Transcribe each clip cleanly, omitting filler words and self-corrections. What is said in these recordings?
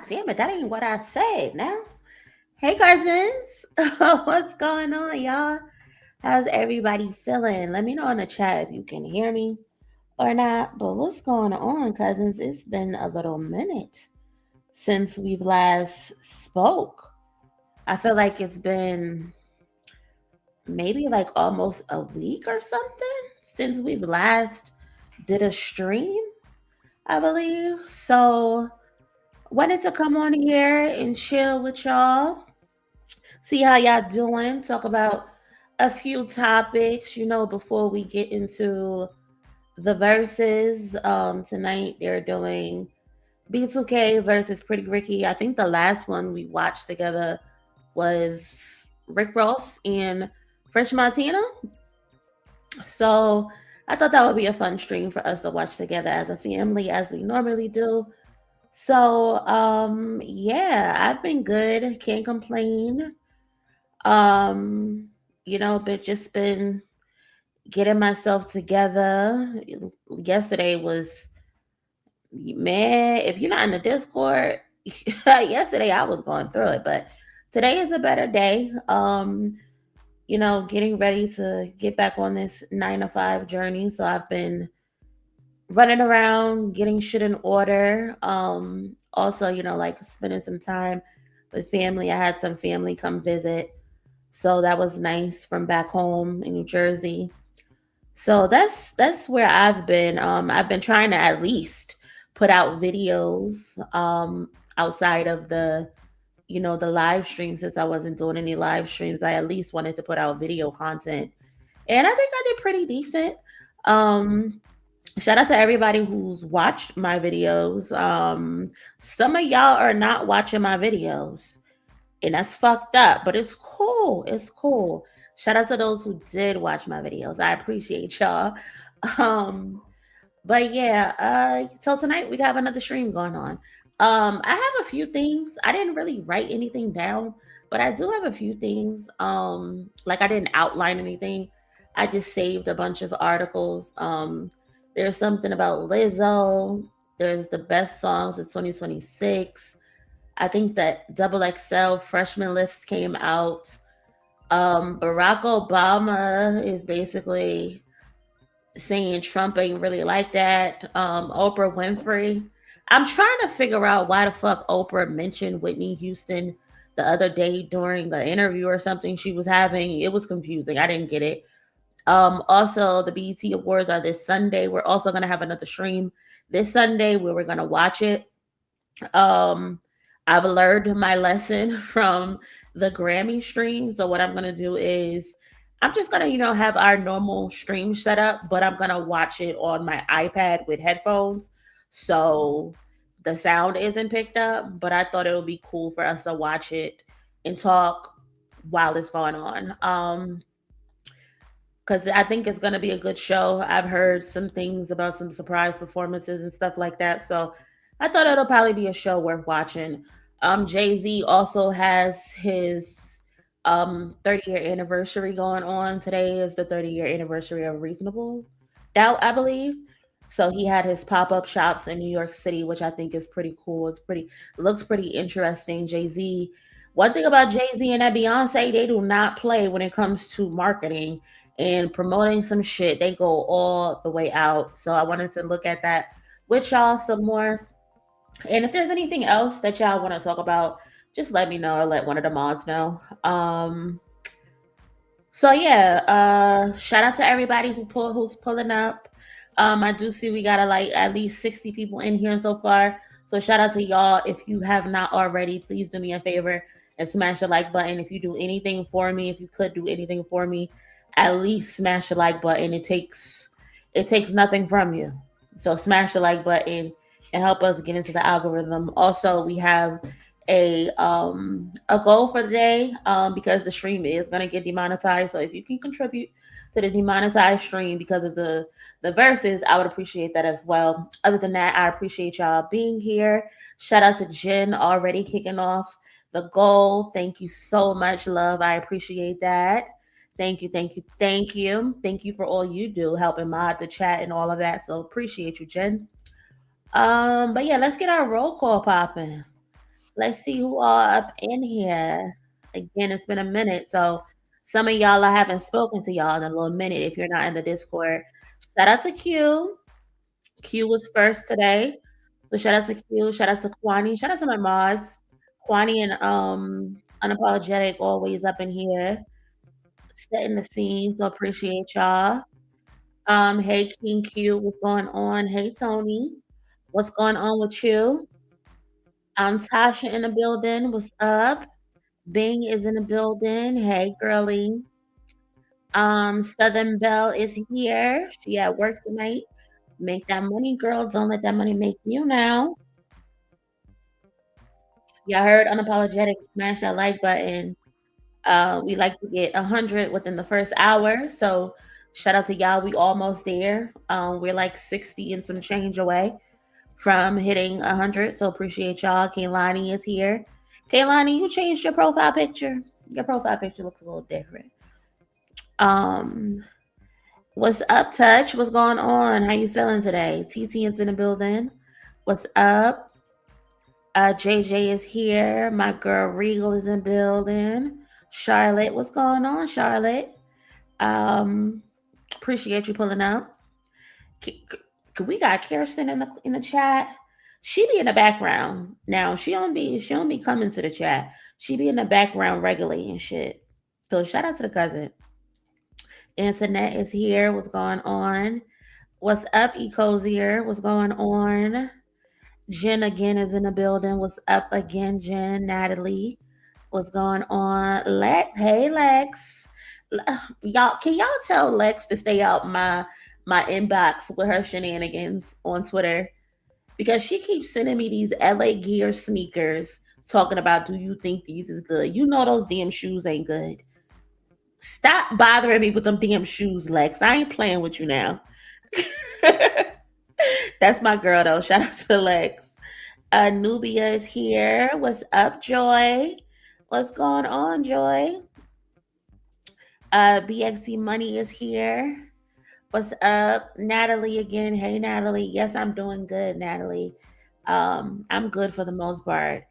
damn it, that ain't what I said now. Hey, cousins. What's going on, y'all? How's everybody feeling? Let me know in the chat if you can hear me or not. But what's going on, cousins? It's been a little minute since we've last spoke. I feel like it's been maybe like almost a week or something since we've last did a stream, I believe. So wanted to come on here and chill with y'all, see how y'all doing, talk about a few topics, before we get into the verses. Tonight they're doing B2K versus Pretty Ricky. I think the last one we watched together was Rick Ross and French Montana. So I thought that would be a fun stream for us to watch together as a family, as we normally do. So, yeah, I've been good. Can't complain. But just been getting myself together. Yesterday was, man, if you're not in the Discord, yesterday I was going through it, but today is a better day. Getting ready to get back on this 9 to 5 journey. So I've been running around, getting shit in order. Also, like spending some time with family. I had some family come visit. So that was nice from back home in New Jersey. So that's where I've been. I've been trying to at least put out videos outside of the live stream. Since I wasn't doing any live streams, I at least wanted to put out video content. And I think I did pretty decent. Um Shout out to everybody who's watched my videos. Some of y'all are not watching my videos, and that's fucked up, but it's cool. It's cool. Shout out to those who did watch my videos. I appreciate y'all. Um, but yeah, so tonight we have another stream going on. I have a few things. I didn't really write anything down, but I do have a few things. Like I didn't outline anything. I just saved a bunch of articles. There's something about Lizzo. There's the best songs of 2026. I think that XXL Freshman lifts came out. Barack Obama is basically saying Trump ain't really like that. Oprah Winfrey. I'm trying to figure out why the fuck Oprah mentioned Whitney Houston the other day during an interview or something she was having. It was confusing. I didn't get it. Also, the BET Awards are this Sunday. We're also going to have another stream this Sunday where we're going to watch it. Um, I've learned my lesson from the Grammy stream. So what I'm gonna do is I'm just gonna, have our normal stream set up, but I'm gonna watch it on my iPad with headphones. So the sound isn't picked up, but I thought it would be cool for us to watch it and talk while it's going on. Because I think it's gonna be a good show. I've heard some things about some surprise performances and stuff like that. So I thought it'll probably be a show worth watching. Jay-Z also has his 30-year anniversary going on. Today is the 30-year anniversary of Reasonable Doubt, I believe. So he had his pop-up shops in New York City, which I think is pretty cool. It looks pretty interesting. Jay-Z. One thing about Jay-Z and that Beyonce, they do not play when it comes to marketing and promoting some shit. They go all the way out. So I wanted to look at that with y'all some more. And if there's anything else that y'all want to talk about, just let me know or let one of the mods know. So yeah, shout out to everybody who's pulling up. I do see we got like at least 60 people in here so far. So shout out to y'all. If you have not already, please do me a favor and smash the like button. If you do anything for me, if you could do anything for me, at least smash the like button. It takes nothing from you. So smash the like button and help us get into the algorithm. Also, we have a goal for the day because the stream is gonna get demonetized. So if you can contribute to the demonetized stream because of the verses, I would appreciate that as well. Other than that, I appreciate y'all being here. Shout out to Jen already kicking off the goal. Thank you so much, love. I appreciate that. Thank you, thank you, thank you. Thank you for all you do, helping mod the chat and all of that. So appreciate you, Jen. But yeah, let's get our roll call popping. Let's see who all up in here. Again, it's been a minute, so some of y'all I haven't spoken to y'all in a little minute if you're not in the Discord. Shout out to Q. Q was first today. So shout out to Q, shout out to Kwani, shout out to my mods. Kwani and Unapologetic always up in here, setting the scene. So appreciate y'all. Hey King Q, what's going on? Hey Tony, what's going on with you? Tasha in the building. What's up? Bing is in the building. Hey girlie. Southern Belle is here. She at work tonight. Make that money, girl. Don't let that money make you now. Y'all heard Unapologetic. Smash that like button. We like to get 100 within the first hour. So shout out to y'all. We almost there. We're like 60 and some change away from hitting 100. So appreciate y'all. Kaylani is here. Kaylani, you changed your profile picture. Your profile picture looks a little different. What's up, Touch? What's going on? How you feeling today? TT is in the building. What's up? JJ is here. My girl Regal is in the building. Charlotte, what's going on, Charlotte? Appreciate you pulling up. We got Kirsten in the chat. She be in the background now. She don't be coming to the chat. She be in the background regularly and shit. So shout out to the cousin. Antoinette is here. What's going on? What's up, Ecosier? What's going on? Jen again is in the building. What's up again, Jen? Natalie, what's going on? Lex, hey Lex, y'all, can y'all tell Lex to stay out my inbox with her shenanigans on Twitter because she keeps sending me these LA Gear sneakers talking about, do you think these is good? You know those damn shoes ain't good. Stop bothering me with them damn shoes, Lex. I ain't playing with you now. That's my girl though. Shout out to Lex. Nubia is here. What's up, Joy? What's going on, Joy? BXC Money is here. What's up, Natalie again? Hey, Natalie. Yes, I'm doing good, Natalie. I'm good for the most part.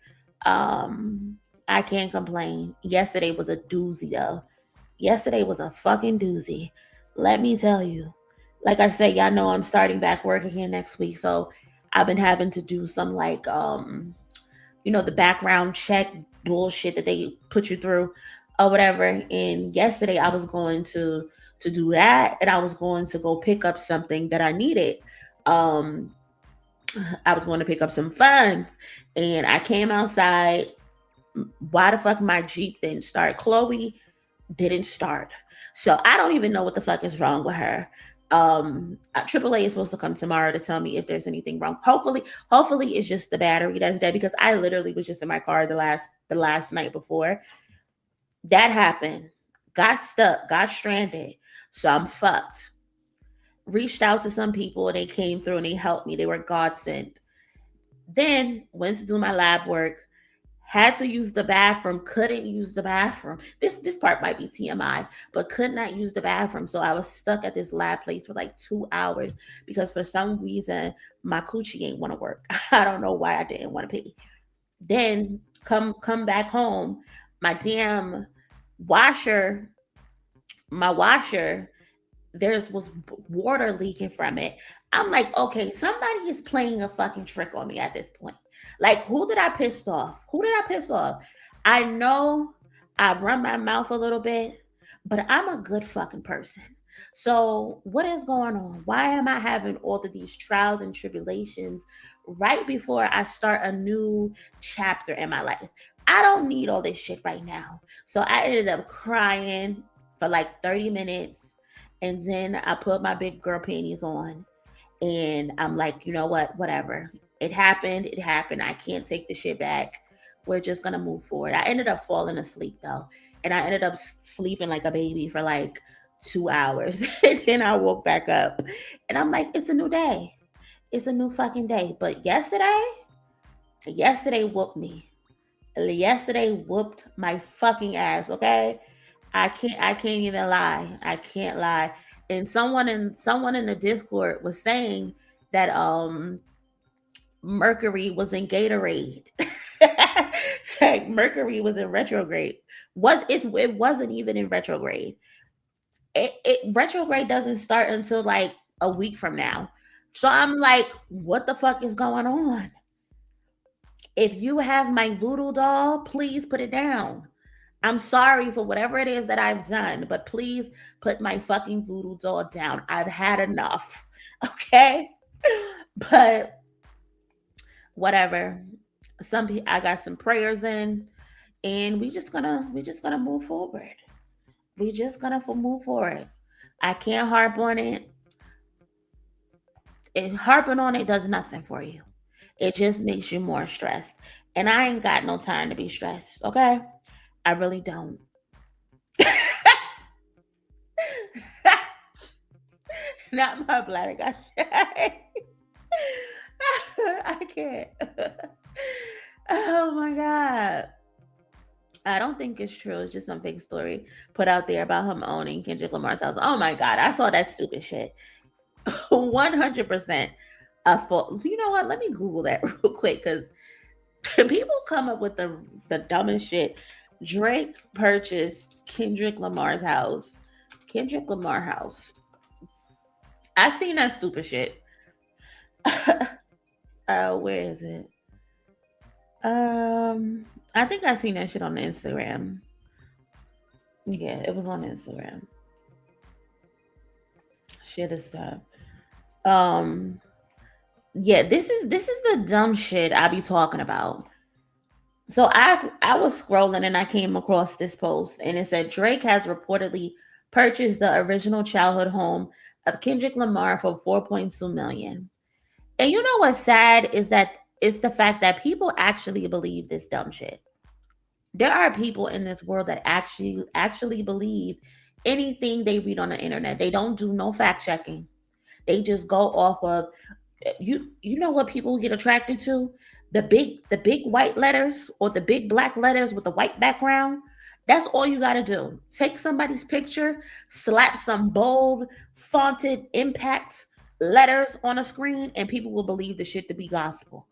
I can't complain. Yesterday was a doozy though. Yesterday was a fucking doozy. Let me tell you. Like I said, y'all know I'm starting back work again next week, so I've been having to do some like the background check bullshit that they put you through or whatever. And yesterday I was going to do that, and I was going to go pick up something that I needed. I was going to pick up some funds, and I came outside. Why the fuck my Jeep didn't start? Chloe didn't start. So I don't even know what the fuck is wrong with her. AAA is supposed to come tomorrow to tell me if there's anything wrong. Hopefully it's just the battery that's dead, because I literally was just in my car the last night before that happened. Got stuck, got stranded. So I'm fucked. Reached out to some people and they came through and they helped me. They were godsend. Then went to do my lab work. Had to use the bathroom, couldn't use the bathroom. This part might be TMI, but could not use the bathroom. So I was stuck at this lab place for like 2 hours because for some reason my coochie ain't want to work. I don't know why I didn't want to pee. Then come back home, my damn washer, there was water leaking from it. I'm like, okay, somebody is playing a fucking trick on me at this point. Like, who did I piss off? I know I run my mouth a little bit, but I'm a good fucking person. So, what is going on? Why am I having all of these trials and tribulations right before I start a new chapter in my life? I don't need all this shit right now. So, I ended up crying for like 30 minutes, and then I put my big girl panties on, and I'm like, you know what? Whatever. It happened. I can't take the shit back. We're just gonna move forward. I ended up falling asleep though, and I ended up sleeping like a baby for like 2 hours. And then I woke back up, and I'm like, it's a new day. It's a new fucking day. But yesterday whooped me. Yesterday whooped my fucking ass. Okay, I can't even lie. I can't lie. And someone in the Discord was saying that Mercury was in Gatorade. Like Mercury was in retrograde. It wasn't even in retrograde. It retrograde doesn't start until like a week from now. So I'm like, what the fuck is going on? If you have my voodoo doll, please put it down. I'm sorry for whatever it is that I've done, but please put my fucking voodoo doll down. I've had enough. Okay? But whatever. I got some prayers in, and we just gonna move forward. We just gonna move forward. I can't harp on it. Harping on it does nothing for you. It just makes you more stressed. And I ain't got no time to be stressed, okay? I really don't. Not my bladder got I can't. Oh my god. I don't think it's true. It's just some fake story put out there about him owning Kendrick Lamar's house. Oh my god, I saw that stupid shit. 100% a fault. You know what? Let me Google that real quick because people come up with the dumbest shit. Drake purchased Kendrick Lamar's house. Kendrick Lamar house. I seen that stupid shit. Where is it? I think I seen that shit on Instagram. Yeah, it was on Instagram. Shit is stuff. Um, yeah, this is the dumb shit I be talking about. So I was scrolling and I came across this post and it said Drake has reportedly purchased the original childhood home of Kendrick Lamar for 4.2 million. And you know what's sad is that it's the fact that people actually believe this dumb shit. There are people in this world that actually believe anything they read on the internet. They don't do no fact checking. They just go off of you know what people get attracted to? The big white letters or the big black letters with the white background. That's all you got to do. Take somebody's picture, slap some bold fonted impact letters on a screen and people will believe the shit to be gospel.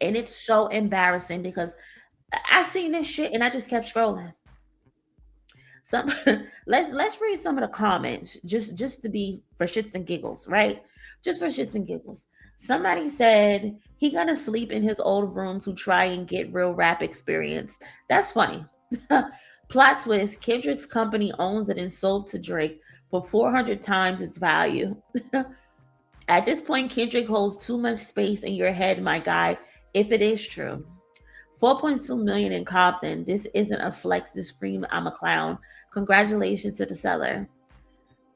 And it's so embarrassing because I seen this shit and I just kept scrolling. Some let's read some of the comments just to be for shits and giggles, right? Just for shits and giggles. Somebody said he gonna sleep in his old room to try and get real rap experience. That's funny. Plot twist: Kendrick's company owns it and sold to Drake for 400 times its value. At this point, Kendrick holds too much space in your head, my guy. If it is true. 4.2 million in Compton. This isn't a flex to scream I'm a clown. Congratulations to the seller.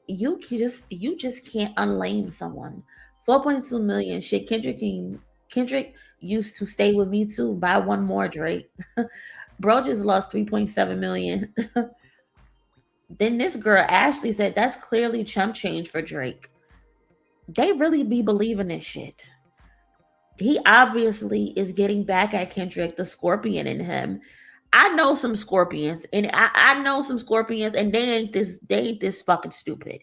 You just can't unlame someone. 4.2 million. Shit, Kendrick used to stay with me too. Buy one more, Drake. Bro just lost 3.7 million. Then this girl Ashley said that's clearly chump change for Drake. They really be believing this shit. He obviously is getting back at Kendrick, the scorpion in him. I know some scorpions, and I know some scorpions, and they ain't this fucking stupid.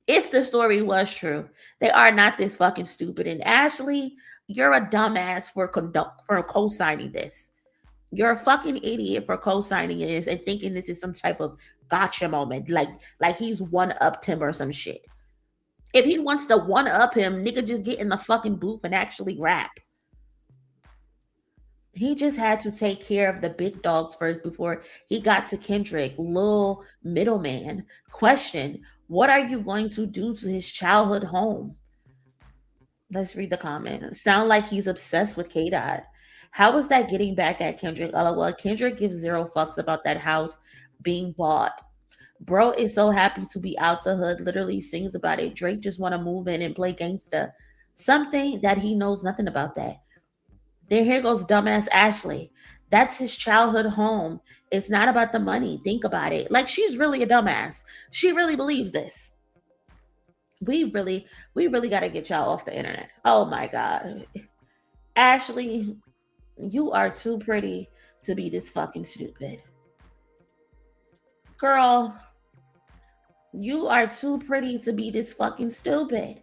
If the story was true, they are not this fucking stupid. And Ashley, you're a dumbass for co-signing this. You're a fucking idiot for co-signing this and thinking this is some type of gotcha moment, like he's one upped him or some shit. If he wants to one up him, nigga, just get in the fucking booth and actually rap. He just had to take care of the big dogs first before he got to Kendrick, little middleman. Question: what are you going to do to his childhood home? Let's read the comment. Sound like he's obsessed with K Dot. How is that getting back at Kendrick? LOL. Kendrick gives zero fucks about that house being bought. Bro is so happy to be out the hood, literally sings about it. Drake just want to move in and play gangsta. Something that he knows nothing about that. Then here goes dumbass Ashley. That's his childhood home. It's not about the money. Think about it. Like she's really a dumbass. She really believes this. We really got to get y'all off the internet. Oh my god. Ashley, you are too pretty to be this fucking stupid. Girl, you are too pretty to be this fucking stupid.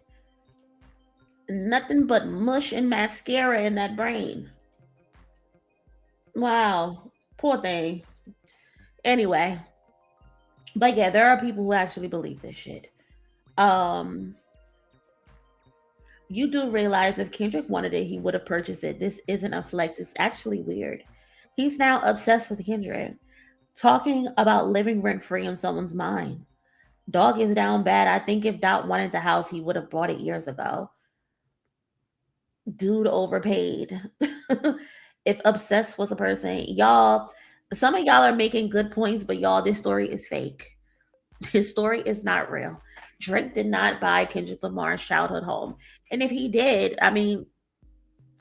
Nothing but mush and mascara in that brain. Wow. Poor thing. Anyway, but yeah, there are people who actually believe this shit. Um, you do realize if Kendrick wanted it, he would have purchased it. This isn't a flex. It's actually weird. He's now obsessed with Kendrick, talking about living rent free in someone's mind. Dog is down bad. I think if Dot wanted the house, he would have bought it years ago. Dude overpaid. If obsessed was a person, y'all, some of y'all are making good points, but y'all, this story is fake. His story is not real. Drake did not buy Kendrick Lamar's childhood home. And if he did, I mean,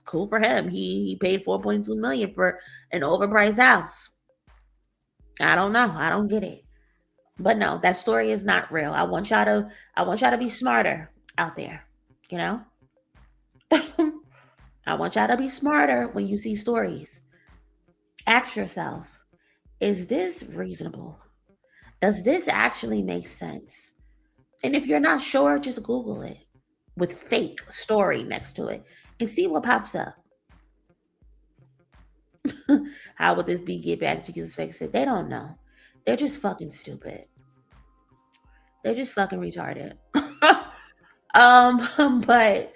cool for him. He paid 4.2 million for an overpriced house. I don't know. I don't get it. But no, that story is not real. I want y'all to be smarter out there. You know? I want y'all to be smarter when you see stories. Ask yourself, is this reasonable? Does this actually make sense? And if you're not sure, just Google it with fake story next to it and see what pops up. How would this be get back to Jesus fix it? They don't know. They're just fucking stupid. They're just fucking retarded. But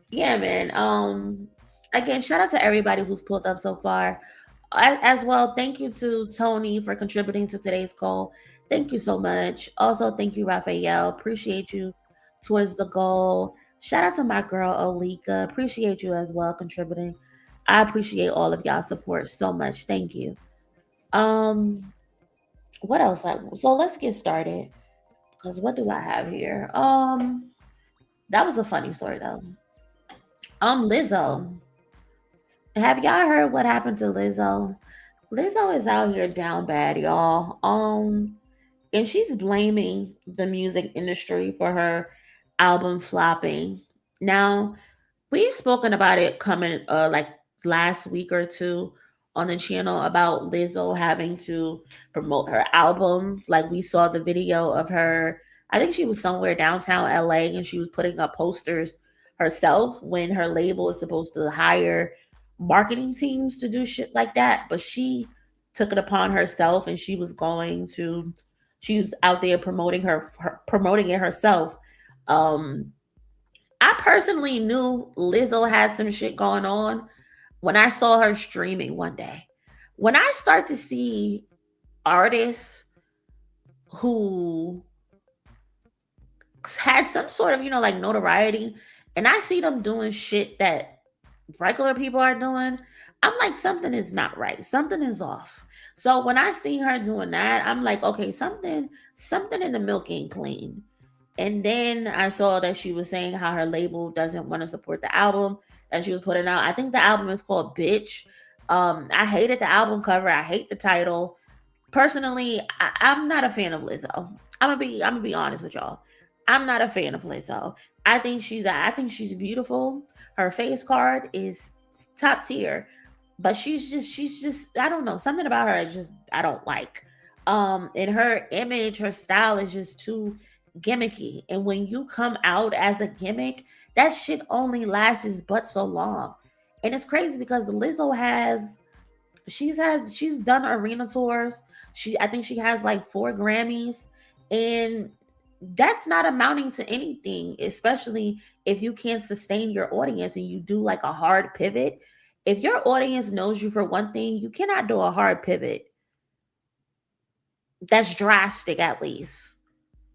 yeah, man. Again, shout out to everybody who's pulled up so far. As well, thank you to Tony for contributing to today's call. Thank you so much. Also, thank you, Raphael. Appreciate you towards the goal. Shout out to my girl Olika. Appreciate you as well contributing. I appreciate all of y'all support so much. Thank you. Um, what else? So let's get started. Cause what do I have here? That was a funny story though. Lizzo. Have y'all heard what happened to Lizzo? Lizzo is out here down bad, y'all. And she's blaming the music industry for her album flopping. Now, we've spoken about it coming like last week or two on the channel about Lizzo having to promote her album. Like we saw the video of her. I think she was somewhere downtown LA and she was putting up posters herself when her label is supposed to hire marketing teams to do shit like that, but she took it upon herself and she was out there promoting promoting it herself. um I personally knew Lizzo had some shit going on when I saw her streaming one day. When I start to see artists who had some sort of, like notoriety, and I see them doing shit that regular people are doing, I'm like, something is not right. Something is off. So when I see her doing that, I'm like, okay, something in the milk ain't clean. And then I saw that she was saying how her label doesn't want to support the album that she was putting out. I think the album is called Bitch. I hated the album cover. I hate the title. Personally, I'm not a fan of Lizzo. I'm gonna be honest with y'all. I'm not a fan of Lizzo. I think she's beautiful. Her face card is top tier, but she's just I don't know, something about her is just I don't like. And her image, her style is just too gimmicky. And when you come out as a gimmick, that shit only lasts but so long. And it's crazy because Lizzo she's done arena tours. I think she has like 4 Grammys, and that's not amounting to anything, especially if you can't sustain your audience and you do like a hard pivot. If your audience knows you for one thing, you cannot do a hard pivot. That's drastic, at least.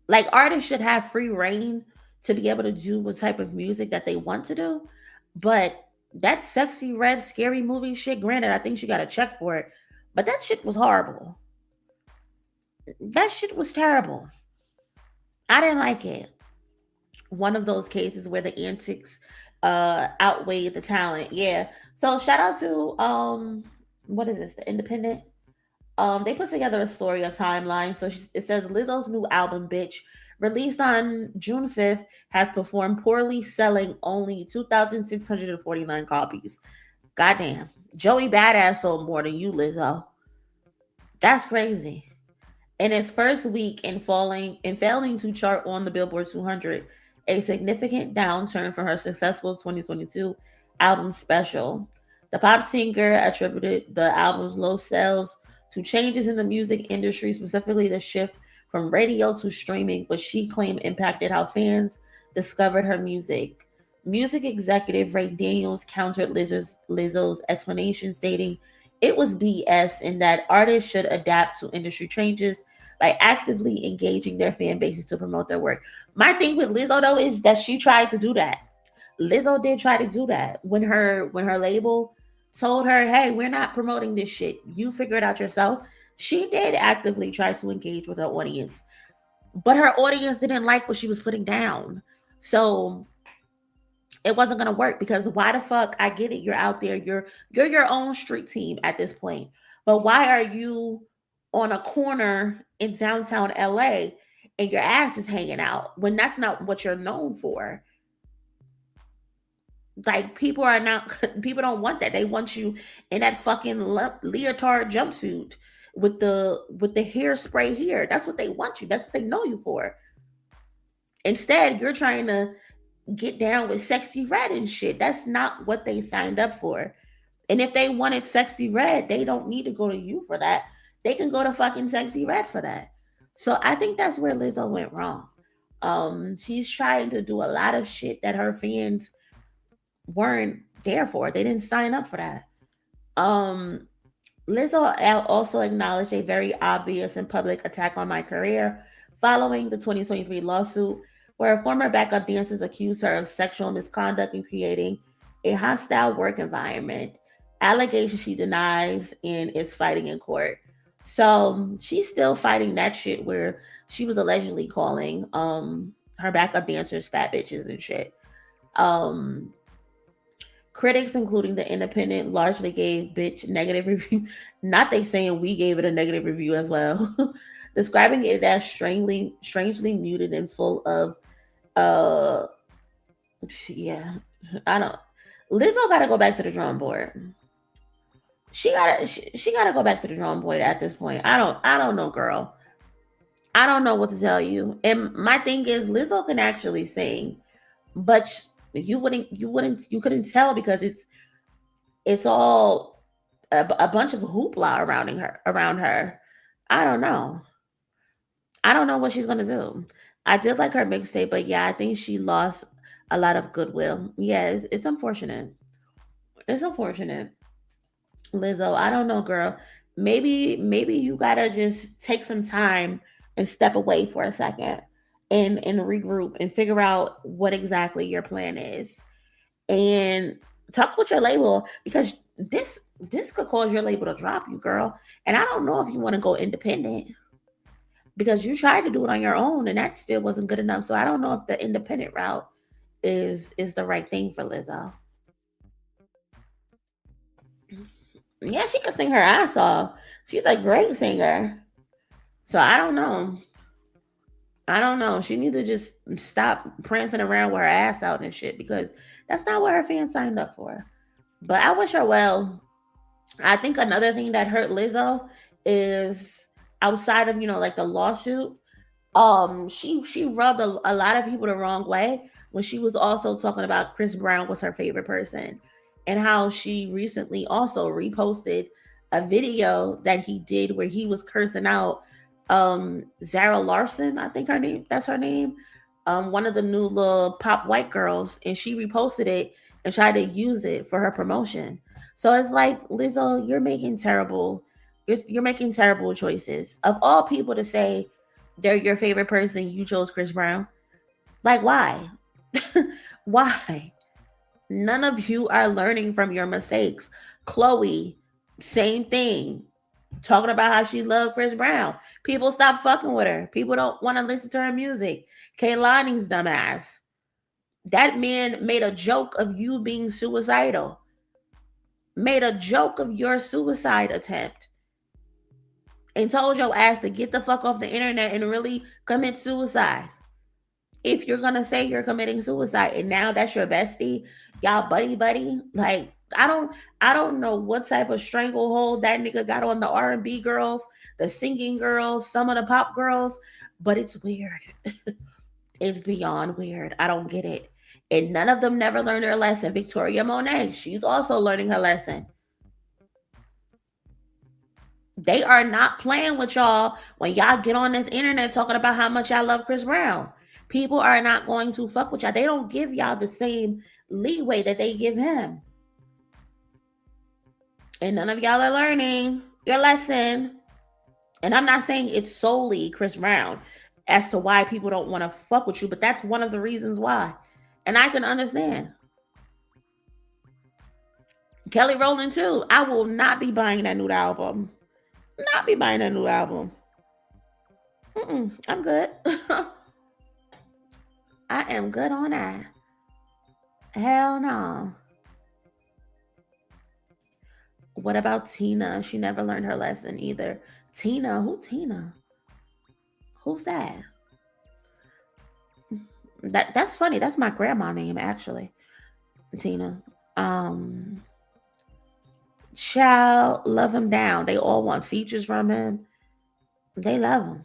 Like artists should have free reign to be able to do what type of music that they want to do. But that sexy red scary movie shit, granted, I think she got a check for it, but that shit was horrible. That shit was terrible. I didn't like it. One of those cases where the antics outweigh the talent. Yeah. So shout out to what is this? The Independent. They put together a story, a timeline. So it says Lizzo's new album, Bitch, released on June 5th, has performed poorly, selling only 2,649 copies. Goddamn. Joey Badass sold more than you, Lizzo. That's crazy. In its first week and failing to chart on the Billboard 200, a significant downturn for her successful 2022 album Special. The pop singer attributed the album's low sales to changes in the music industry, specifically the shift from radio to streaming, which she claimed impacted how fans discovered her music. Music executive Ray Daniels countered Lizzo's explanation, stating it was BS and that artists should adapt to industry changes by actively engaging their fan bases to promote their work. My thing with Lizzo though is that she tried to do that. Lizzo did try to do that when her label told her, "Hey, we're not promoting this shit. You figure it out yourself." She did actively try to engage with her audience, but her audience didn't like what she was putting down. So it wasn't gonna work because why the fuck? I get it. You're out there. You're your own street team at this point. But why are you on a corner in downtown LA and your ass is hanging out when that's not what you're known for? Like people are not people don't want that. They want you in that fucking leotard jumpsuit with the hairspray here. That's what they want you. That's what they know you for. Instead, you're trying to get down with Sexy Red and shit. That's not what they signed up for. And if they wanted Sexy Red, they don't need to go to you for that. They can go to fucking Sexy Red for that. So I think that's where Lizzo went wrong. She's trying to do a lot of shit that her fans weren't there for. They didn't sign up for that. Um, Lizzo also acknowledged a very obvious and public attack on my career following the 2023 lawsuit, where former backup dancers accused her of sexual misconduct and creating a hostile work environment. Allegations she denies and is fighting in court. So she's still fighting that shit where she was allegedly calling her backup dancers fat bitches and shit. Um Critics, including The Independent, largely gave bitch negative review. Not they saying we gave it a negative review as well, describing it as strangely muted and full of uh yeah. I don't. Lizzo got to go back to the drawing board. She got to go back to the drawing board at this point. I don't know, girl. I don't know what to tell you. And my thing is, Lizzo can actually sing, but you couldn't tell because it's all a bunch of hoopla around her. I don't know. I don't know what she's gonna do. I did like her mixtape, but yeah, I think she lost a lot of goodwill. Yeah, it's unfortunate. It's unfortunate. Lizzo, I don't know, girl. Maybe you gotta just take some time and step away for a second and regroup and figure out what exactly your plan is and talk with your label because this could cause your label to drop you, girl. And I don't know if you want to go independent because you tried to do it on your own and that still wasn't good enough. So I don't know if the independent route is the right thing for Lizzo. Yeah, she could sing her ass off. She's a great singer. So I don't know. I don't know. She need to just stop prancing around with her ass out and shit because that's not what her fans signed up for. But I wish her well. I think another thing that hurt Lizzo is outside of like the lawsuit. She rubbed a lot of people the wrong way when she was also talking about Chris Brown was her favorite person and how she recently also reposted a video that he did where he was cursing out Zara Larson, I think that's her name, one of the new little pop white girls, and she reposted it and tried to use it for her promotion. So it's like, Lizzo, you're making terrible choices. Of all people to say they're your favorite person, you chose Chris Brown. Like, why? Why? None of you are learning from your mistakes. Chloe, same thing. Talking about how she loved Chris Brown. People stop fucking with her. People don't want to listen to her music. Kaylani's dumbass. That man made a joke of you being suicidal. Made a joke of your suicide attempt. And told your ass to get the fuck off the internet and really commit suicide. If you're gonna say you're committing suicide and now that's your bestie, y'all buddy, like I don't know what type of stranglehold that nigga got on the R&B girls, the singing girls, some of the pop girls, but it's weird. It's beyond weird. I don't get it. And none of them never learned their lesson. Victoria Monet, she's also learning her lesson. They are not playing with y'all when y'all get on this internet talking about how much y'all love Chris Brown. People are not going to fuck with y'all. They don't give y'all the same leeway that they give him. And none of y'all are learning your lesson. And I'm not saying it's solely Chris Brown as to why people don't want to fuck with you, but that's one of the reasons why. And I can understand. Kelly Rowland too. I will not be buying that new album. Not be buying that new album. I'm good. I am good on that. Hell no. What about Tina? She never learned her lesson either. Tina? Who Tina? Who's that? That's funny. That's my grandma name actually. Tina. Um Child, love him down. They all want features from him. They love him.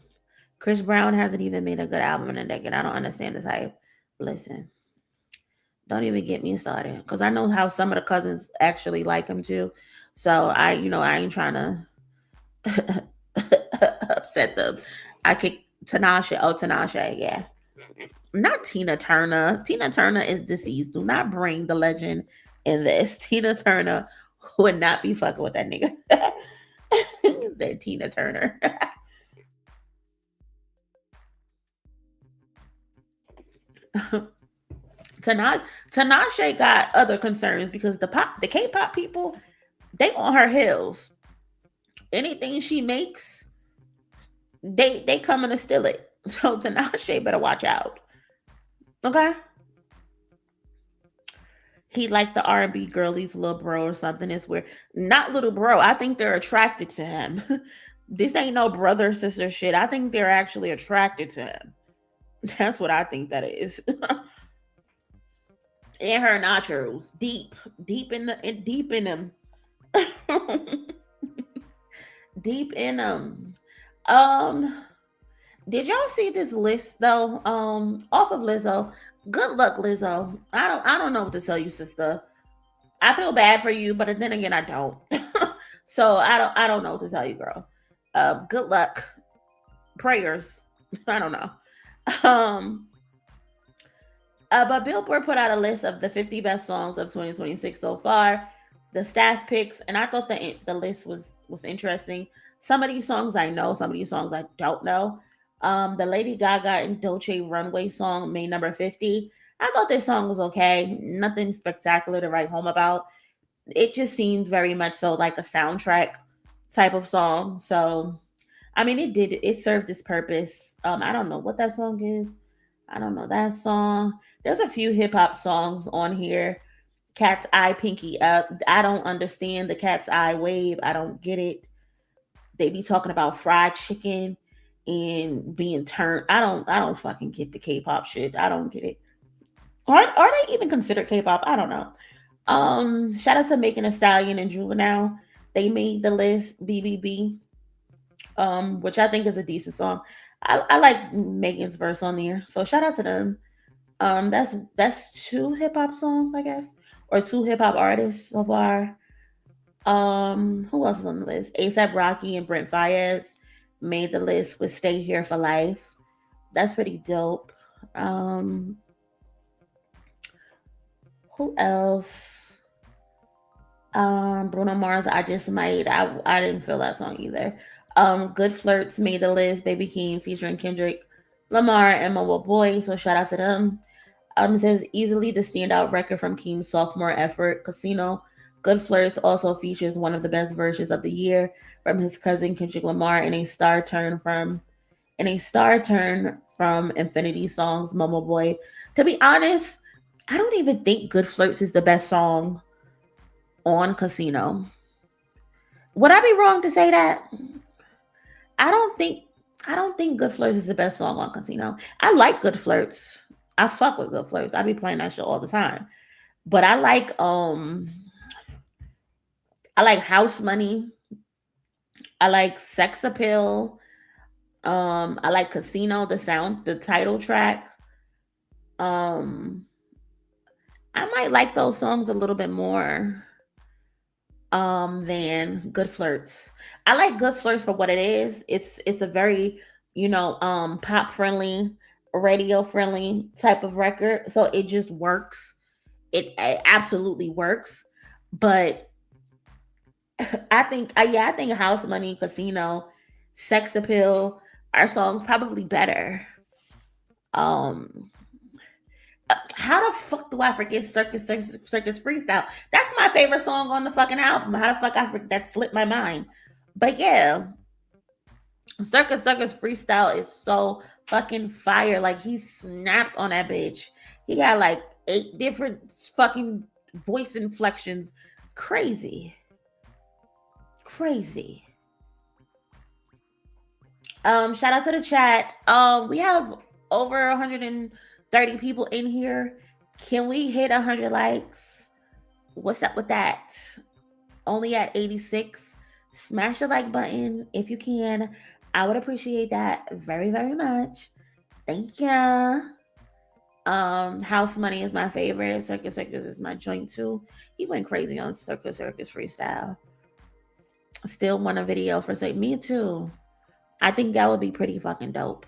Chris Brown hasn't even made a good album in a decade. I don't understand this hype. Listen, don't even get me started because I know how some of the cousins actually like him too. So I ain't trying to upset them. I kick Tinashe. Oh, Tinashe, yeah. Not Tina Turner. Tina Turner is deceased. Do not bring the legend in this. Tina Turner would not be fucking with that nigga. Said Tina Turner. Tinashe got other concerns because the K-pop people, they on her heels. Anything she makes, they coming to steal it. So Tinashe better watch out. Okay. He like the R&B girlies, little bro or something. It's weird. Not little bro. I think they're attracted to him. This ain't no brother sister shit. I think they're actually attracted to him. That's what I think that is. And her nachos, deep in them, deep in them. Um, did y'all see this list though? Off of Lizzo. Good luck, Lizzo. I don't know what to tell you, sister. I feel bad for you, but then again, I don't. So I don't know what to tell you, girl. Good luck. Prayers. I don't know. Um, but Billboard put out a list of the 50 best songs of 2026 so far. The staff picks, and I thought the list was interesting. Some of these songs I know, some of these songs I don't know. The Lady Gaga and Dolce Runway song made number 50. I thought this song was okay. Nothing spectacular to write home about. It just seemed very much so like a soundtrack type of song. So, I mean, it served its purpose. I don't know what that song is. I don't know that song. There's a few hip hop songs on here. Cat's Eye Pinky Up. I don't understand the Cat's Eye wave. I don't get it. They be talking about fried chicken and being turned. I don't fucking get the K-pop shit. I don't get it. Are they even considered K-pop? I don't know. Shout out to Making a Stallion and Juvenile. They made the list. BBB. Which I think is a decent song. I like Megan's verse on there. So shout out to them. That's two hip hop songs, I guess, or two hip hop artists so far. Who else is on the list? ASAP Rocky and Brent Fayez made the list with "Stay Here for Life." That's pretty dope. Um, who else? Bruno Mars. I just might. I didn't feel that song either. Good Flirts made the list. Baby Keem featuring Kendrick Lamar and Mobile Boy. So shout out to them. It says easily the standout record from Keem's sophomore effort, Casino. Good Flirts also features one of the best versions of the year from his cousin Kendrick Lamar in a star turn from Infinity Songs, Momo Boy. To be honest, I don't even think Good Flirts is the best song on Casino. Would I be wrong to say that? I don't think I don't think Good Flirts is the best song on Casino. I like Good Flirts. I fuck with Good Flirts. I be playing that shit all the time. But I like House Money. I like Sex Appeal. I like Casino, the title track. Um I might like those songs a little bit more than Good Flirts. I like Good Flirts for what it is. It's a very, pop friendly, radio friendly type of record. So it just works. It absolutely works. But I think House Money, Casino, Sex Appeal, our songs probably better. Um how the fuck do I forget Circus Freestyle? That's my favorite song on the fucking album. How the fuck I forget that slipped my mind. But yeah, Circus Freestyle is so fucking fire. Like he snapped on that bitch. He got like 8 different fucking voice inflections. Crazy. Crazy. Shout out to the chat. We have over 130 people in here. Can we hit 100 likes? What's up with that? Only at 86. Smash the like button if you can. I would appreciate that very, very much. Thank you. House Money is my favorite. Circus is my joint too. He went crazy on Circus Freestyle. Still want a video for say me too. I think that would be pretty fucking dope.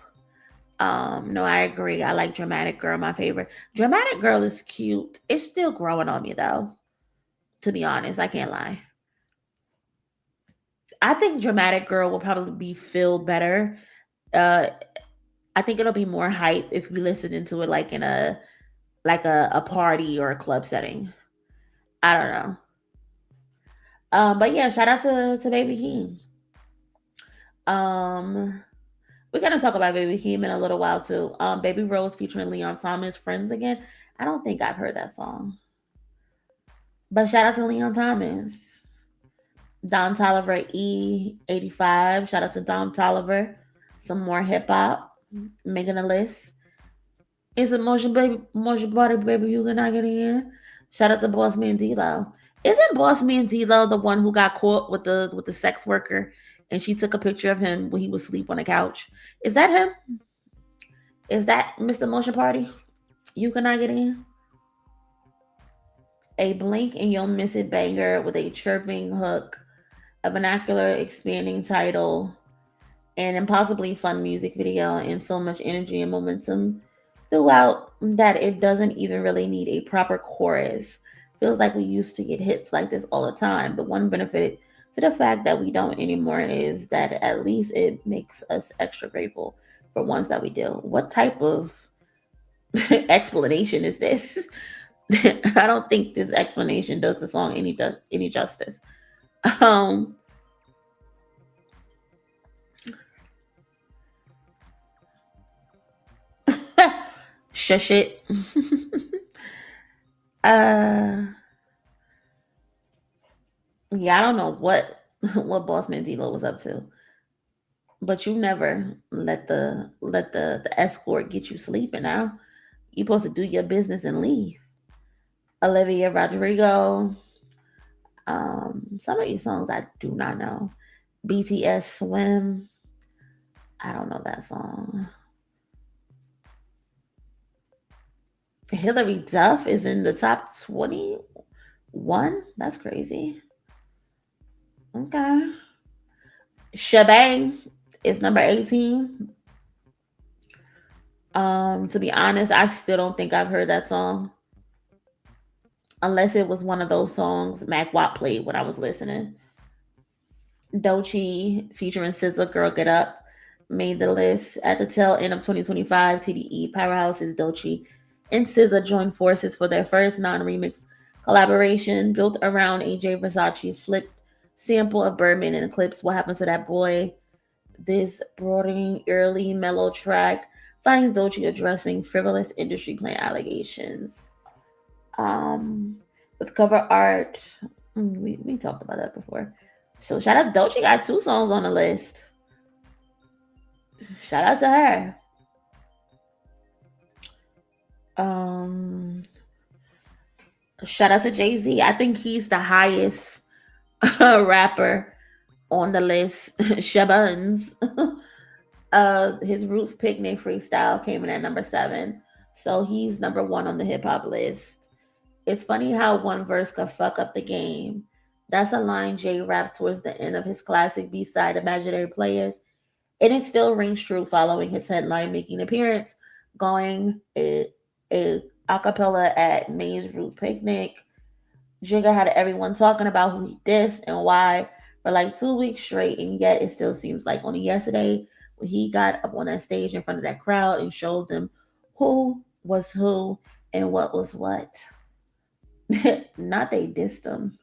No, I agree. I like Dramatic Girl, my favorite. Dramatic Girl is cute. It's still growing on me though. To be honest, I can't lie. I think Dramatic Girl will probably feel better. Uh I think it'll be more hype if we listen into it like in a party or a club setting. I don't know. But yeah, shout out to Baby Keem. We're gonna talk about Baby Keem in a little while too. Baby Rose featuring Leon Thomas, Friends Again. I don't think I've heard that song. But shout out to Leon Thomas. Don Toliver E85. Shout out to Don Toliver. Some more hip hop. Making a list. Is it motion body baby you gonna get in? Shout out to Boss Man D-Lo. Isn't Boss Man D-Lo the one who got caught with the sex worker and she took a picture of him when he was asleep on the couch? Is that him? Is that Mr. Motion Party? You cannot get in? A blink and you'll miss it banger with a chirping hook, a vernacular expanding title, an impossibly fun music video, and so much energy and momentum throughout that it doesn't even really need a proper chorus. Feels like we used to get hits like this all the time. The one benefit to the fact that we don't anymore is that at least it makes us extra grateful for ones that we do. What type of explanation is this? I don't think this explanation does the song any justice. Um, Shush it. Yeah, I don't know what Boss Man D-Lo was up to, but you never let the escort get you sleeping. Now you supposed to do your business and leave. Olivia Rodrigo. Some of these songs I do not know. BTS Swim. I don't know that song. Hillary Duff is in the top 21. That's crazy. Okay. Shebang is number 18. To be honest, I still don't think I've heard that song. Unless it was one of those songs Mac Watt played when I was listening. Doechii featuring SZA, Girl Get Up, made the list. At the tail end of 2025, TDE Powerhouse's Doechii and SZA joined forces for their first non-remix collaboration built around AJ Versace flipped sample of Birdman and Eclipse. What Happens to That Boy? This brooding, early mellow track finds Doechii addressing frivolous industry plant allegations. With cover art, we talked about that before. So shout out Doechii got 2 songs on the list. Shout out to her. Shout out to Jay-Z. I think he's the highest rapper on the list. Shabuns. His Roots Picnic freestyle came in at number 7. So he's number 1 on the hip hop list. It's funny how one verse could fuck up the game. That's a line Jay rapped towards the end of his classic B-side Imaginary Players, and it still rings true following his headline making appearance, going a acapella at May's Ruth Picnic. Jigga had everyone talking about who he dissed and why for like 2 weeks straight, and yet it still seems like only yesterday when he got up on that stage in front of that crowd and showed them who was who and what was what. Not they dissed him.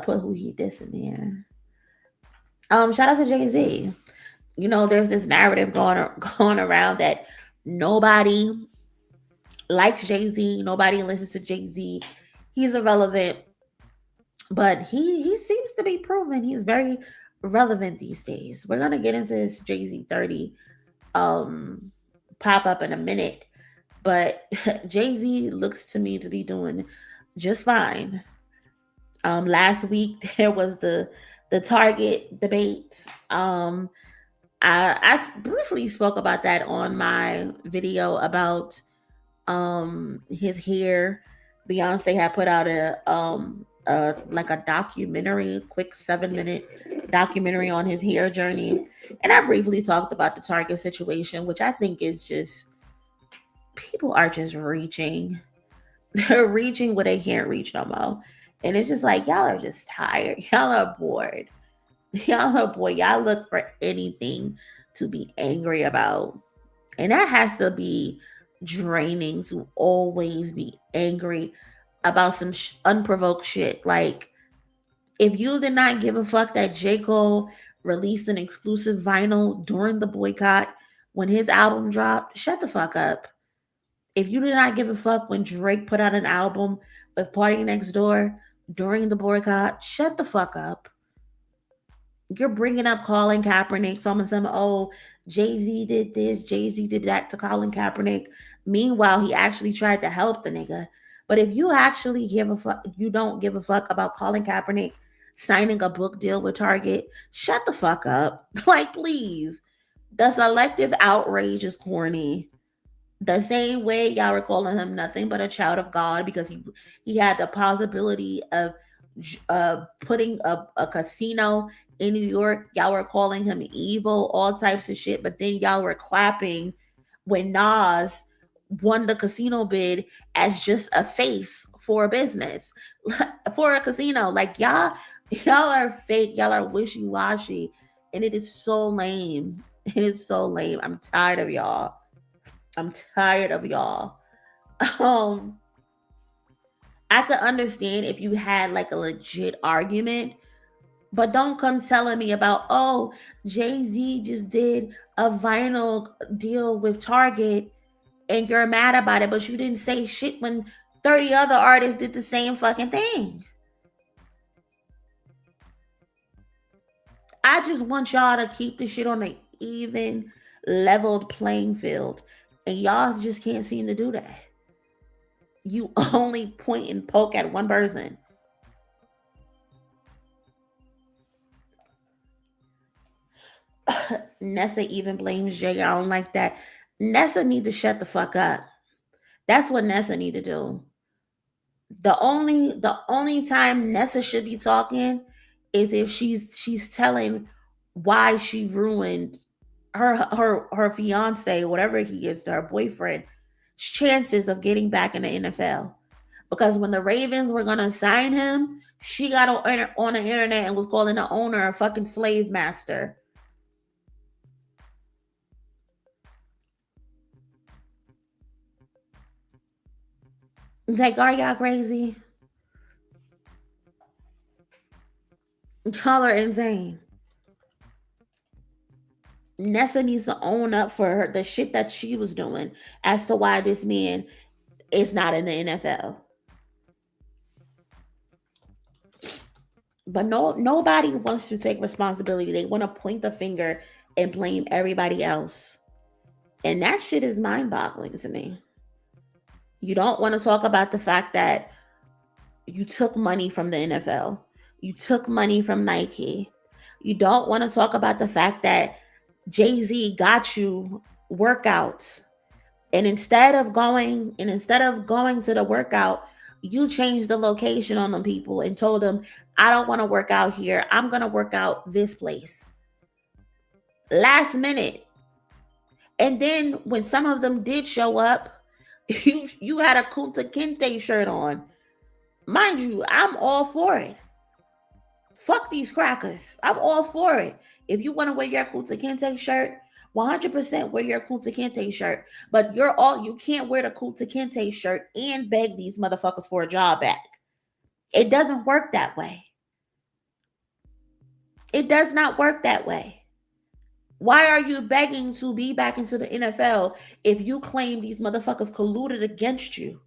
Put who he dissed in there. Shout out to Jay-Z. You know, there's this narrative going around that nobody likes Jay-Z, nobody listens to Jay-Z. He's irrelevant, but he seems to be proven he's very relevant these days. We're gonna get into this Jay-Z 30 um pop up in a minute, but Jay-Z looks to me to be doing just fine. Last week there was the Target debate. I briefly spoke about that on my video about his hair. Beyonce had put out a like a documentary, quick 7-minute documentary on his hair journey, and I briefly talked about the Target situation, which I think is just people are just reaching. They're reaching where they can't reach no more. And it's just like y'all are just tired. Y'all are bored. Y'all are bored. Y'all look for anything to be angry about. And that has to be draining to always be angry about some unprovoked shit. Like, if you did not give a fuck that J. Cole released an exclusive vinyl during the boycott when his album dropped, shut the fuck up. If you did not give a fuck when Drake put out an album with Party Next Door during the boycott, shut the fuck up. You're bringing up Colin Kaepernick, some, oh, Jay-Z did this, Jay-Z did that to Colin Kaepernick. Meanwhile, he actually tried to help the nigga. But if you actually give a fuck, you don't give a fuck about Colin Kaepernick signing a book deal with Target, shut the fuck up. Like, please. The selective outrage is corny. The same way y'all were calling him nothing but a child of God because he had the possibility of putting a casino in New York. Y'all were calling him evil, all types of shit, but then y'all were clapping when Nas won the casino bid as just a face for a business, for a casino. Like y'all are fake, y'all are wishy-washy, and it is so lame. It is so lame. I'm tired of y'all. I'm tired of y'all. Um, I could understand if you had like a legit argument, but don't come telling me about, oh, Jay-Z just did a vinyl deal with Target and you're mad about it, but you didn't say shit when 30 other artists did the same fucking thing. I just want y'all to keep the shit on an even, leveled playing field. And y'all just can't seem to do that. You only point and poke at one person. Nessa even blames Jay. I don't like that. Nessa need to shut the fuck up. That's what Nessa need to do. The only time Nessa should be talking is if she's telling why she ruined her fiance, whatever he is, to her boyfriend, chances of getting back in the NFL. Because when the Ravens were gonna sign him, she got on the internet and was calling the owner a fucking slave master. Like, are y'all crazy? Y'all are insane. Nessa needs to own up for the shit that she was doing as to why this man is not in the NFL. But nobody wants to take responsibility. They want to point the finger and blame everybody else. And that shit is mind-boggling to me. You don't want to talk about the fact that you took money from the NFL. You took money from Nike. You don't want to talk about the fact that Jay-Z got you workouts. And instead of going to the workout, You changed the location on them people and told them, I don't want to work out here. I'm going to work out this place. Last minute. And then when some of them did show up, you had a Kunta Kinte shirt on. Mind you, I'm all for it. Fuck these crackers. I'm all for it. If you want to wear your Kunta Kinte shirt, 100% wear your Kunta Kinte shirt. But you can't wear the Kunta Kinte shirt and beg these motherfuckers for a job back. It doesn't work that way. It does not work that way. Why are you begging to be back into the NFL if you claim these motherfuckers colluded against you?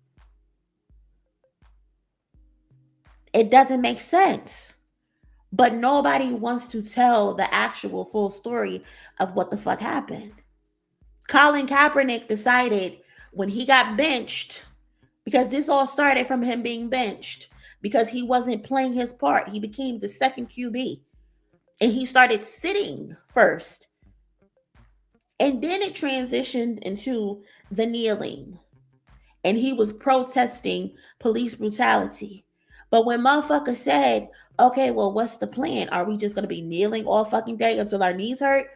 It doesn't make sense. But nobody wants to tell the actual full story of what the fuck happened. Colin Kaepernick decided when he got benched, because this all started from him being benched, because he wasn't playing his part. He became the second QB. And he started sitting first. And then it transitioned into the kneeling. And he was protesting police brutality. But when motherfucker said, okay, well, what's the plan? Are we just going to be kneeling all fucking day until our knees hurt?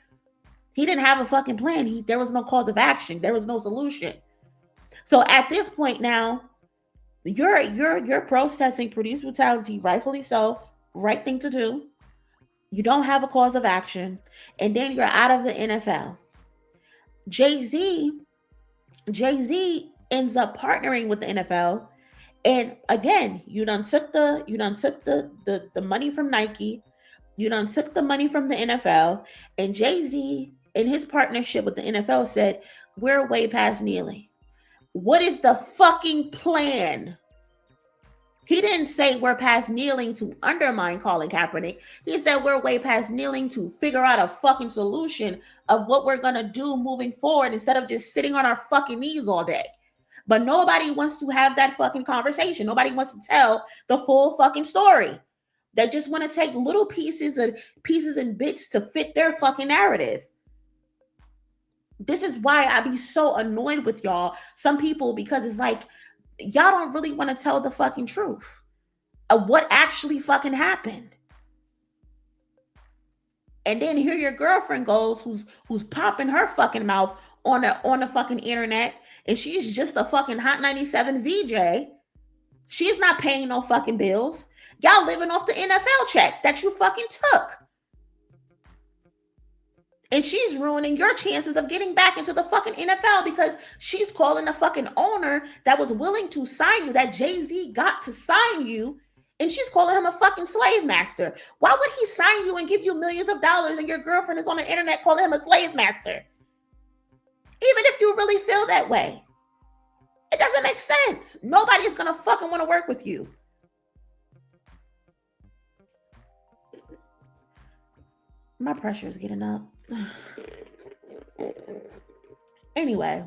He didn't have a fucking plan. There was no cause of action. There was no solution. So at this point now, you're protesting police brutality, rightfully so, right thing to do. You don't have a cause of action, and then you're out of the NFL. Jay-Z ends up partnering with the NFL, and again, you done took the money from Nike, you done took the money from the NFL, and Jay-Z in his partnership with the NFL said, we're way past kneeling. What is the fucking plan? He didn't say we're past kneeling to undermine Colin Kaepernick. He said we're way past kneeling to figure out a fucking solution of what we're going to do moving forward instead of just sitting on our fucking knees all day. But nobody wants to have that fucking conversation. Nobody wants to tell the full fucking story. They just want to take little pieces and bits to fit their fucking narrative. This is why I be so annoyed with y'all, some people, because it's like, y'all don't really want to tell the fucking truth of what actually fucking happened. And then here your girlfriend goes, who's popping her fucking mouth on the fucking internet, and she's just a fucking Hot 97 VJ. She's not paying no fucking bills. Y'all living off the NFL check that you fucking took. And she's ruining your chances of getting back into the fucking NFL because she's calling the fucking owner that was willing to sign you, that Jay-Z got to sign you, and she's calling him a fucking slave master. Why would he sign you and give you millions of dollars and your girlfriend is on the internet calling him a slave master? Even if you really feel that way. It doesn't make sense. Nobody's gonna fucking want to work with you. My pressure is getting up. Anyway,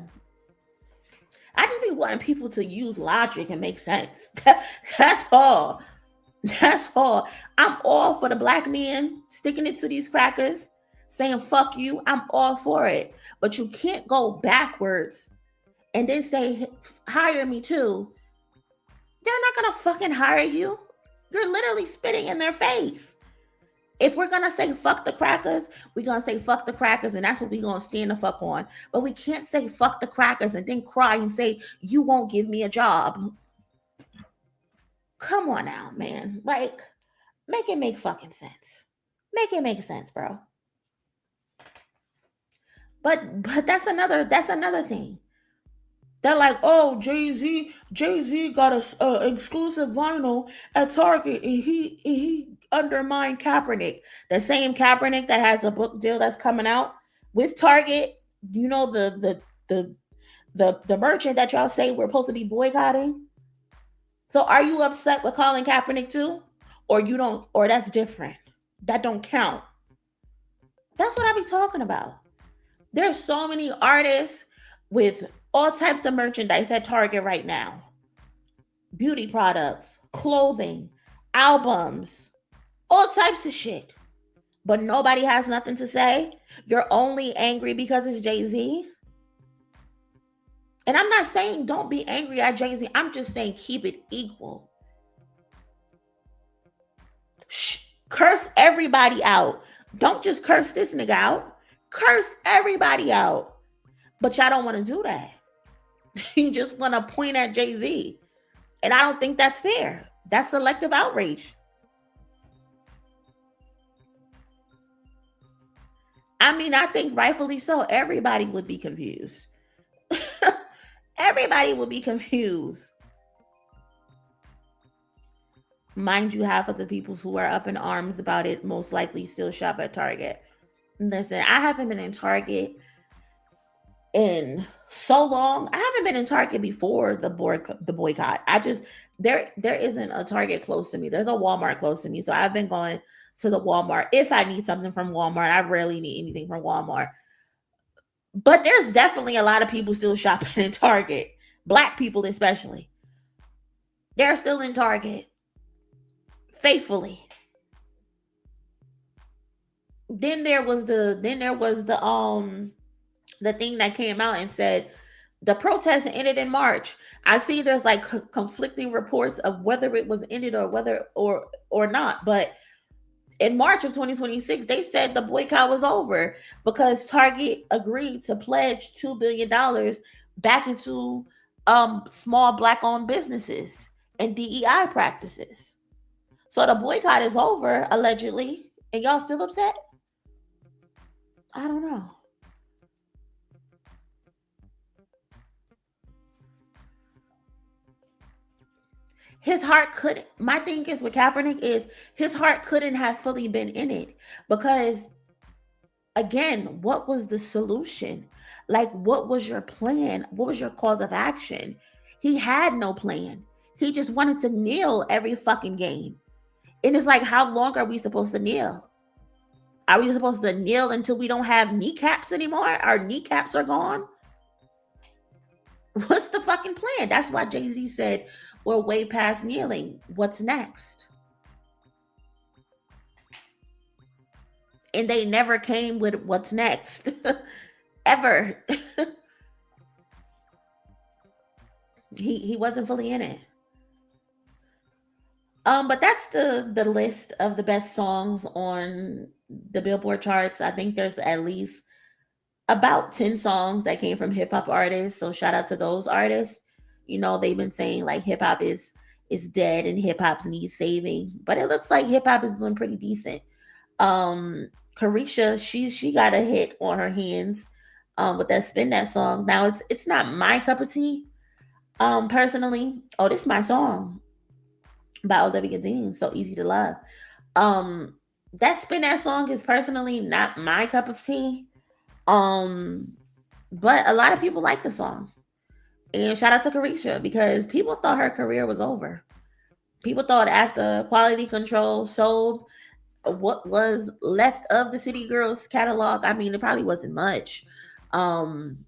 I just be wanting people to use logic and make sense. That's all. That's all. I'm all for the black men sticking it to these crackers, saying fuck you. I'm all for it. But you can't go backwards and then say hire me too. They're not gonna fucking hire you. You're literally spitting in their face. If we're going to say fuck the crackers, we're going to say fuck the crackers, and that's what we're going to stand the fuck on. But we can't say fuck the crackers and then cry and say, you won't give me a job. Come on now, man. Like, make it make fucking sense. Make it make sense, bro. But that's another thing. They're like, oh, Jay-Z got a exclusive vinyl at Target, and he undermined Kaepernick. The same Kaepernick that has a book deal that's coming out with Target. You know, the merchant that y'all say we're supposed to be boycotting. So are you upset with Colin Kaepernick too? Or you don't, or that's different? That don't count. That's what I be talking about. There's so many artists with all types of merchandise at Target right now. Beauty products, clothing, albums, all types of shit. But nobody has nothing to say. You're only angry because it's Jay-Z. And I'm not saying don't be angry at Jay-Z. I'm just saying keep it equal. Curse everybody out. Don't just curse this nigga out. Curse everybody out. But y'all don't want to do that. You just want to point at Jay-Z. And I don't think that's fair. That's selective outrage. I mean, I think rightfully so. Everybody would be confused. Everybody would be confused. Mind you, half of the people who are up in arms about it most likely still shop at Target. Listen, I haven't been in Target in so long. I haven't been in Target before the boycott. I just there isn't a Target close to me. There's a Walmart close to me, so I've been going to the Walmart if I need something from Walmart. I rarely need anything from Walmart, but there's definitely a lot of people still shopping in Target. Black people especially, they're still in Target faithfully. Then there was the thing that came out and said the protest ended in March. I see there's like conflicting reports of whether it was ended or whether or not, but in March of 2026 they said the boycott was over because Target agreed to pledge $2 billion back into small black owned businesses and DEI practices. So the boycott is over allegedly, and y'all still upset? I don't know. His heart couldn't. My thing is with Kaepernick is his heart couldn't have fully been in it because again, what was the solution? Like, what was your plan? What was your cause of action? He had no plan. He just wanted to kneel every fucking game. And it's like, how long are we supposed to kneel? Are we supposed to kneel until we don't have kneecaps anymore? Our kneecaps are gone? What's the fucking plan? That's why Jay-Z said we're way past kneeling. What's next? And they never came with what's next. Ever. He wasn't fully in it. But that's the list of the best songs on the Billboard charts. I think there's at least about 10 songs that came from hip hop artists. So shout out to those artists. You know, they've been saying like hip hop is dead and hip hop needs saving. But it looks like hip hop is doing pretty decent. Carisha, she got a hit on her hands with that Spin That song. Now it's not my cup of tea. Personally. Oh, this is my song by O.W. Dean, So Easy to Love. Um that Spin That song is personally not my cup of tea. Um but a lot of people like the song. And shout out to Carisha because people thought her career was over. People thought after Quality Control sold what was left of the City Girls catalog. I mean, it probably wasn't much. Um,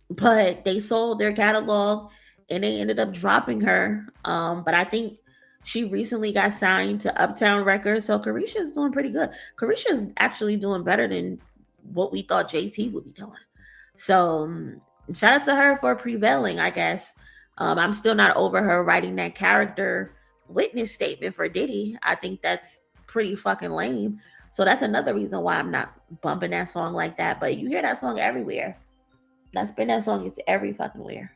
but they sold their catalog and they ended up dropping her. But I think she recently got signed to Uptown Records. So Carisha's doing pretty good. Carisha's actually doing better than what we thought JT would be doing. So shout out to her for prevailing, I guess. I'm still not over her writing that character witness statement for Diddy. I think that's pretty fucking lame. So that's another reason why I'm not bumping that song like that. But you hear that song everywhere. That's been that song is every fucking where.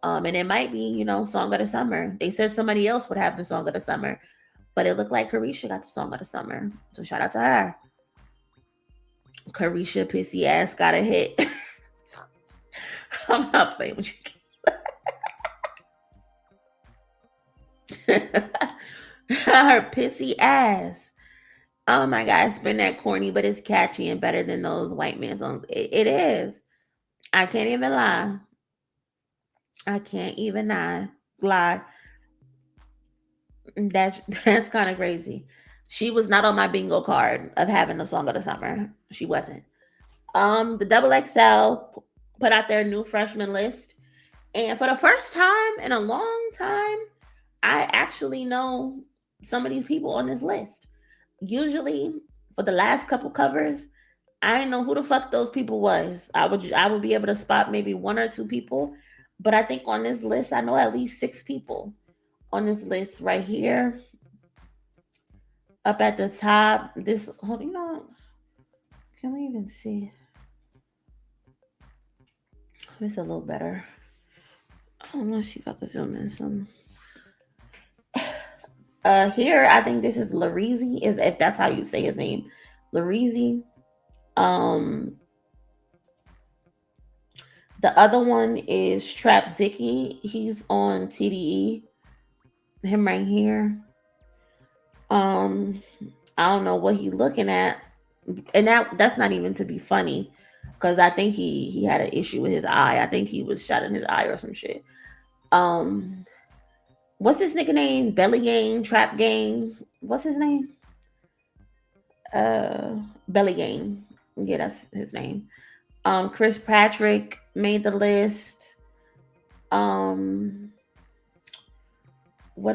And it might be, song of the summer. They said somebody else would have the song of the summer, but it looked like Carisha got the song of the summer. So shout out to her. Carisha pissy ass got a hit. I'm not playing with you. Her pissy ass. Oh my god, it's been that corny, but it's catchy and better than those white man songs. It is. I can't even lie. I can't even lie. That's kind of crazy. She was not on my bingo card of having the song of the summer. She wasn't. The Double XL put out their new freshman list, and for the first time in a long time, I actually know some of these people on this list. Usually, for the last couple covers, I didn't know who the fuck those people was. I would be able to spot maybe one or two people, but I think on this list I know at least 6 people on this list right here. Up at the top, this hold you know, can we even see? This a little better. Let's see if I can zoom in some. Here I think this is Lareezy, is if that's how you say his name, Lareezy. Um, the other one is Trap Dicky. He's on TDE. Him right here. Um, I don't know what he looking at, and that's not even to be funny, because I think he had an issue with his eye. I think he was shot in his eye or some shit. Um, what's his nigga name? Belly Gang, Trap Gang. What's his name? Belly Gang. Yeah, that's his name. Chris Patrick made the list. What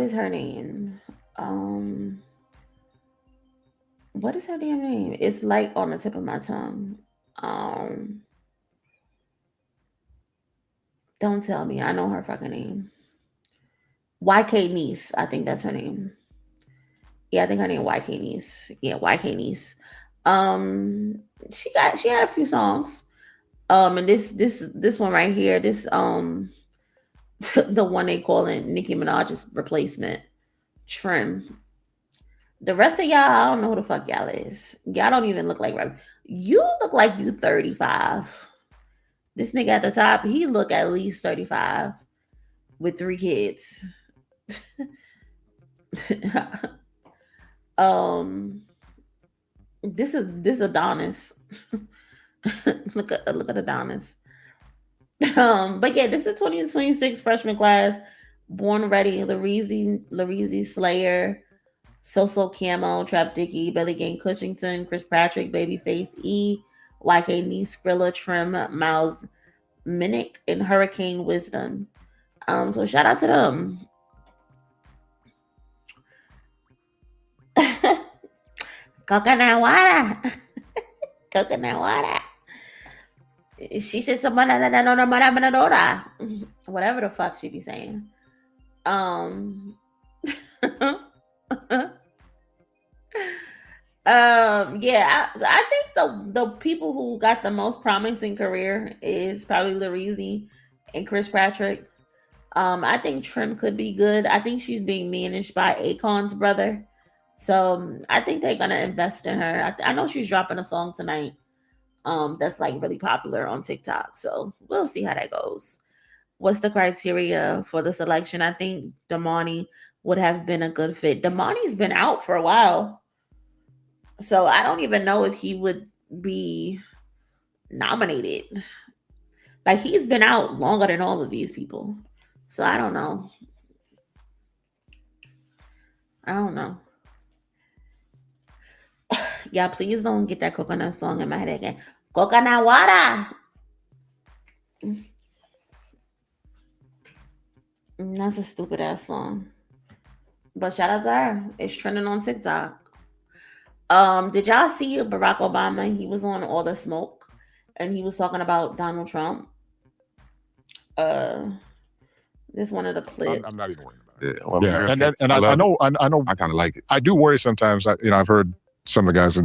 is her name? What is her damn name? It's like on the tip of my tongue. Don't tell me. I know her fucking name. YK Niece. I think that's her name. Yeah, I think her name YK Niece. Yeah, YK Niece. She had a few songs. And this one right here, this the one they calling Nicki Minaj's replacement, Trim. The rest of y'all, I don't know who the fuck y'all is. Y'all don't even look like rap. You look like you 35. This nigga at the top, he look at least 35 with 3 kids. This Adonis. look at Adonis. But yeah, this is 2026 freshman class. Born Ready, Lareezy Slayer, So Camo, Trap Dicky, Belly Gang Cushington, Chris Patrick, Babyface E, YK Nee, Skrilla, Trim, Miles Minnick, and Hurricane Wisdom. So shout out to them. Coconut water. Coconut water. She said some whatever the fuck she be saying. Yeah, I think the people who got the most promising career is probably Lareezy and Chris Patrick. I think Trim could be good. I think she's being managed by Akon's brother, so I think they're gonna invest in her. I know she's dropping a song tonight. That's like really popular on TikTok. So we'll see how that goes. What's the criteria for the selection? I think Damani would have been a good fit. Damani's been out for a while, so I don't even know if he would be nominated. Like, he's been out longer than all of these people, so I don't know. Yeah, please don't get that coconut song in my head again. Coconut water. That's a stupid ass song. But shout out to her. It's trending on TikTok. Did y'all see Barack Obama? He was on All the Smoke and he was talking about Donald Trump. This one of the clips. I'm not even worried about it. Yeah, I know. I kind of like it. I do worry sometimes. I've heard some of the guys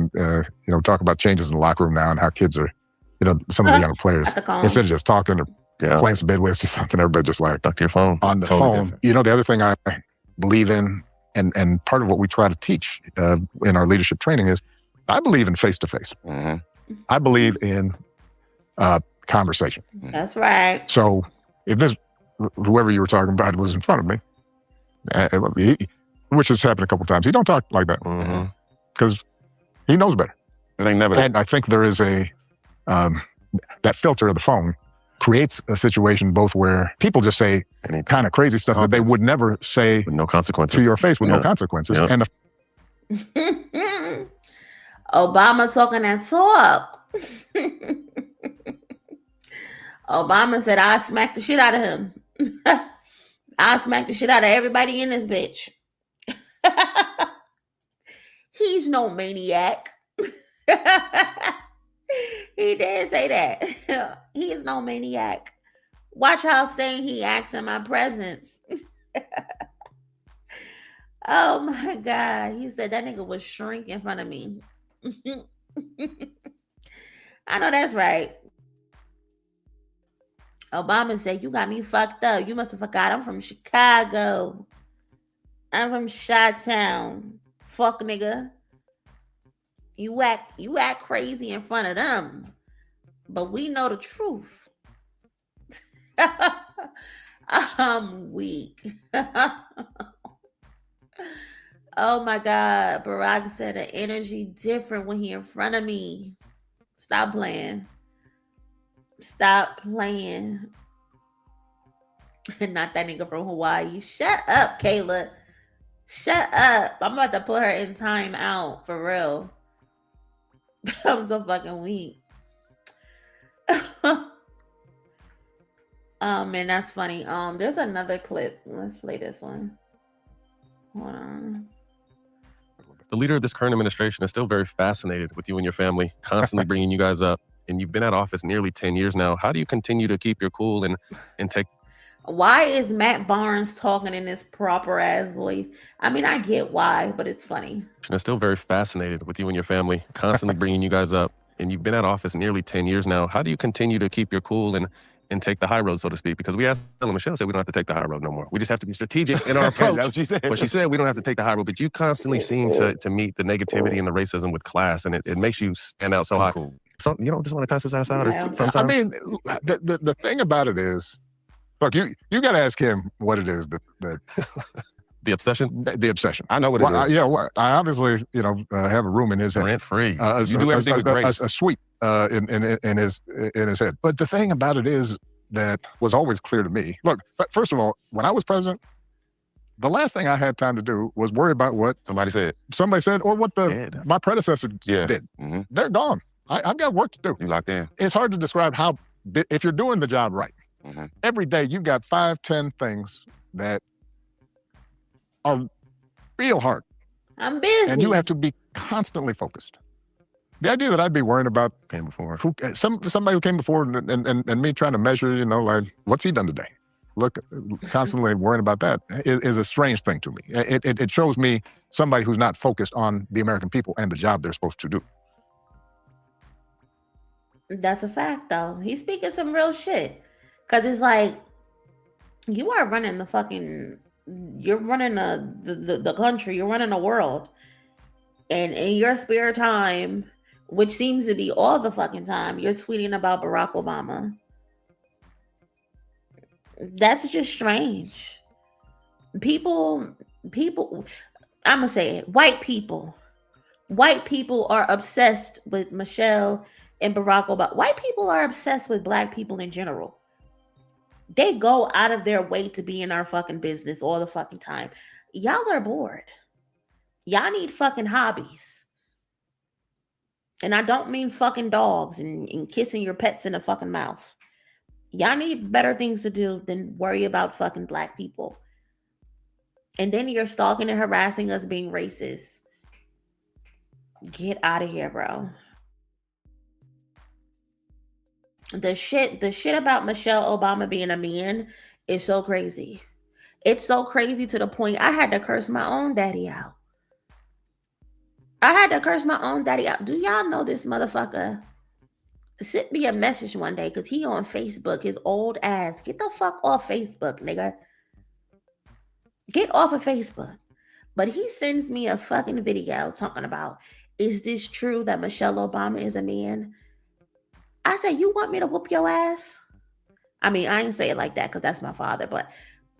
talk about changes in the locker room now and how kids are, some of the young players, instead of just talking or playing some bedwest or something, everybody just like talk to your phone on the phone. Different. The other thing I believe in, and part of what we try to teach in our leadership training is, I believe in face-to-face. Mm-hmm. I believe in conversation. That's right. So if whoever you were talking about was in front of me, which has happened a couple times, he don't talk like that because he knows better. It ain't never. And I think there is that filter of the phone creates a situation both where people just say kind of crazy stuff that they would never say with no consequences to your face with no consequences. Yep. And Obama talking that talk. Obama said, "I smack the shit out of him. I smack the shit out of everybody in this bitch." He's no maniac. He did say that. He is no maniac. Watch how saying he acts in my presence. Oh my God. He said that nigga was shrink in front of me. I know that's right. Obama said, you got me fucked up. You must have forgot I'm from Chicago. I'm from Chi-Town. Fuck nigga. You act crazy in front of them. But we know the truth. I'm weak. Oh my God. Barack said the energy different when he in front of me. Stop playing. Stop playing. Not that nigga from Hawaii. Shut up, Kayla. Shut up. I'm about to put her in time out for real. I'm so fucking weak. Man, that's funny. There's another clip. Let's play this one. Hold on. The leader of this current administration is still very fascinated with you and your family, constantly bringing you guys up. And you've been at office nearly 10 years now. How do you continue to keep your cool and take... Why is Matt Barnes talking in this proper ass voice? I mean, I get why, but it's funny. They're still very fascinated with you and your family, constantly bringing you guys up. And you've been at office nearly 10 years now. How do you continue to keep your cool and take the high road, so to speak? Because we asked Michelle, said we don't have to take the high road no more. We just have to be strategic in our approach. That's what she said. But she said we don't have to take the high road. But you constantly seem to meet the negativity and the racism with class, and it makes you stand out so high. Cool. So you don't just want to pass this ass out? Or sometimes? I mean, the thing about it is, look, you got to ask him what it is that the obsession. The obsession. I know what it is. I obviously have a room in his head. Rent free. You do everything with grace. A suite in his head. But the thing about it is that was always clear to me. Look, first of all, when I was president, the last thing I had time to do was worry about what somebody said, or what my predecessor did. Mm-hmm. They're gone. I've got work to do. You locked in. It's hard to describe how, if you're doing the job right, every day you've got 5-10 things that are real hard. I'm busy. And you have to be constantly focused. The idea that I'd be worrying about somebody who came before and me trying to measure, like, what's he done today? Look, constantly worrying about that is a strange thing to me. It shows me somebody who's not focused on the American people and the job they're supposed to do. That's a fact, though. He's speaking some real shit. Because it's like, you are running you're running the country, you're running the world. And in your spare time, which seems to be all the fucking time, you're tweeting about Barack Obama. That's just strange. People, I'm going to say it, white people are obsessed with Michelle and Barack Obama. White people are obsessed with black people in general. They go out of their way to be in our fucking business all the fucking time. Y'all are bored. Y'all need fucking hobbies. And I don't mean fucking dogs and kissing your pets in the fucking mouth. Y'all need better things to do than worry about fucking black people. And then you're stalking and harassing us being racist. Get out of here, bro. The shit about Michelle Obama being a man is so crazy. It's so crazy to the point I had to curse my own daddy out. Do y'all know this motherfucker sent me a message one day because he on Facebook, his old ass. Get the fuck off Facebook, nigga. Get off of Facebook. But he sends me a fucking video talking about, is this true that Michelle Obama is a man? I said, you want me to whoop your ass? I mean, I ain't say it like that because that's my father, but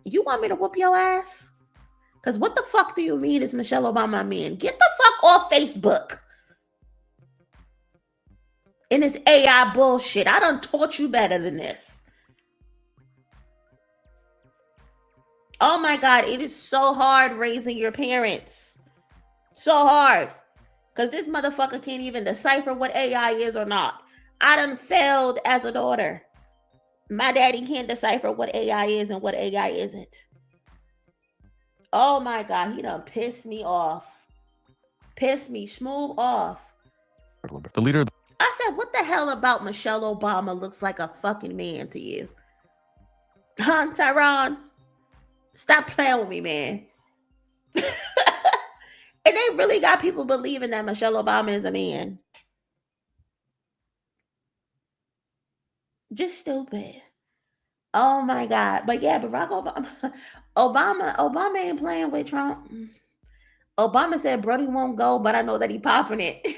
you want me to whoop your ass? Because what the fuck do you mean is Michelle Obama a man? Get the fuck off Facebook. And it's AI bullshit. I done taught you better than this. Oh my God, it is so hard raising your parents. So hard. Because this motherfucker can't even decipher what AI is or not. I done failed as a daughter. My daddy can't decipher what AI is and what AI isn't. Oh my God, he done pissed me off. Pissed me smooth off. The leader. I said, what the hell about Michelle Obama looks like a fucking man to you? Huh, Tyron? Stop playing with me, man. And they really got people believing that Michelle Obama is a man. Just stupid. Oh my God. But yeah, Barack Obama ain't playing with Trump. Obama said Brody won't go, but I know that he popping it.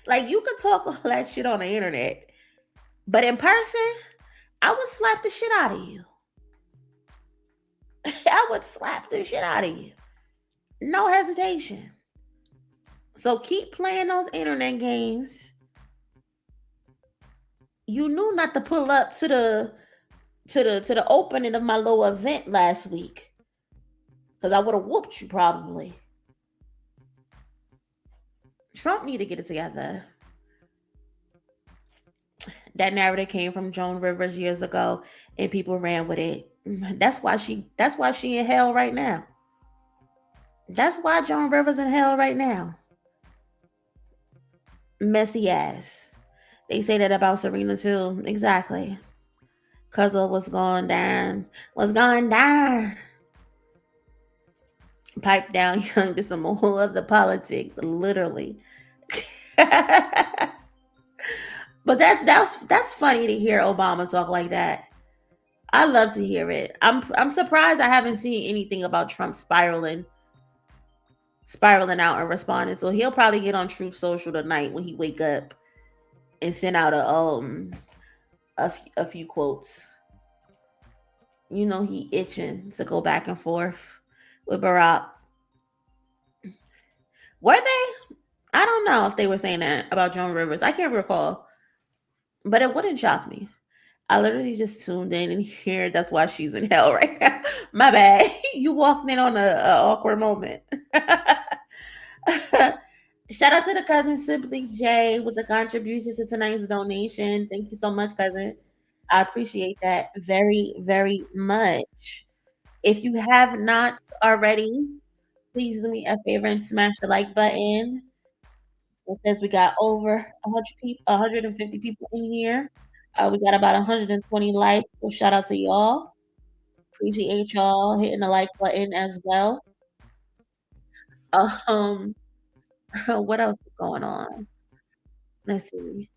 Like, you could talk all that shit on the internet, but in person, I would slap the shit out of you. I would slap the shit out of you. No hesitation. So keep playing those internet games. You knew not to pull up to the opening of my little event last week, because I would have whooped you probably. Trump need to get it together. That narrative came from Joan Rivers years ago, and people ran with it. That's why she in hell right now. That's why Joan Rivers in hell right now. Messy ass. They say that about Serena too. Exactly. Cause of what's going down. What's going down? Pipe down, young, to some whole other politics, literally. But that's funny to hear Obama talk like that. I love to hear it. I'm surprised I haven't seen anything about Trump spiraling out and responding. So he'll probably get on Truth Social tonight when he wake up and send out a few quotes. You know, he itching to go back and forth with Barack. Were they? I don't know if they were saying that about Joan Rivers. I can't recall. But it wouldn't shock me. I literally just tuned in and here. That's why she's in hell right now. My bad. You walked in on a awkward moment. Shout out to the cousin Simply J with the contribution to tonight's donation. Thank you so much, cousin. I appreciate that very, very much. If you have not already, please do me a favor and smash the like button. It says we got over 100 people, 150 people in here. We got about 120 likes. So shout out to y'all. Appreciate y'all hitting the like button as well. What else is going on? Let's see.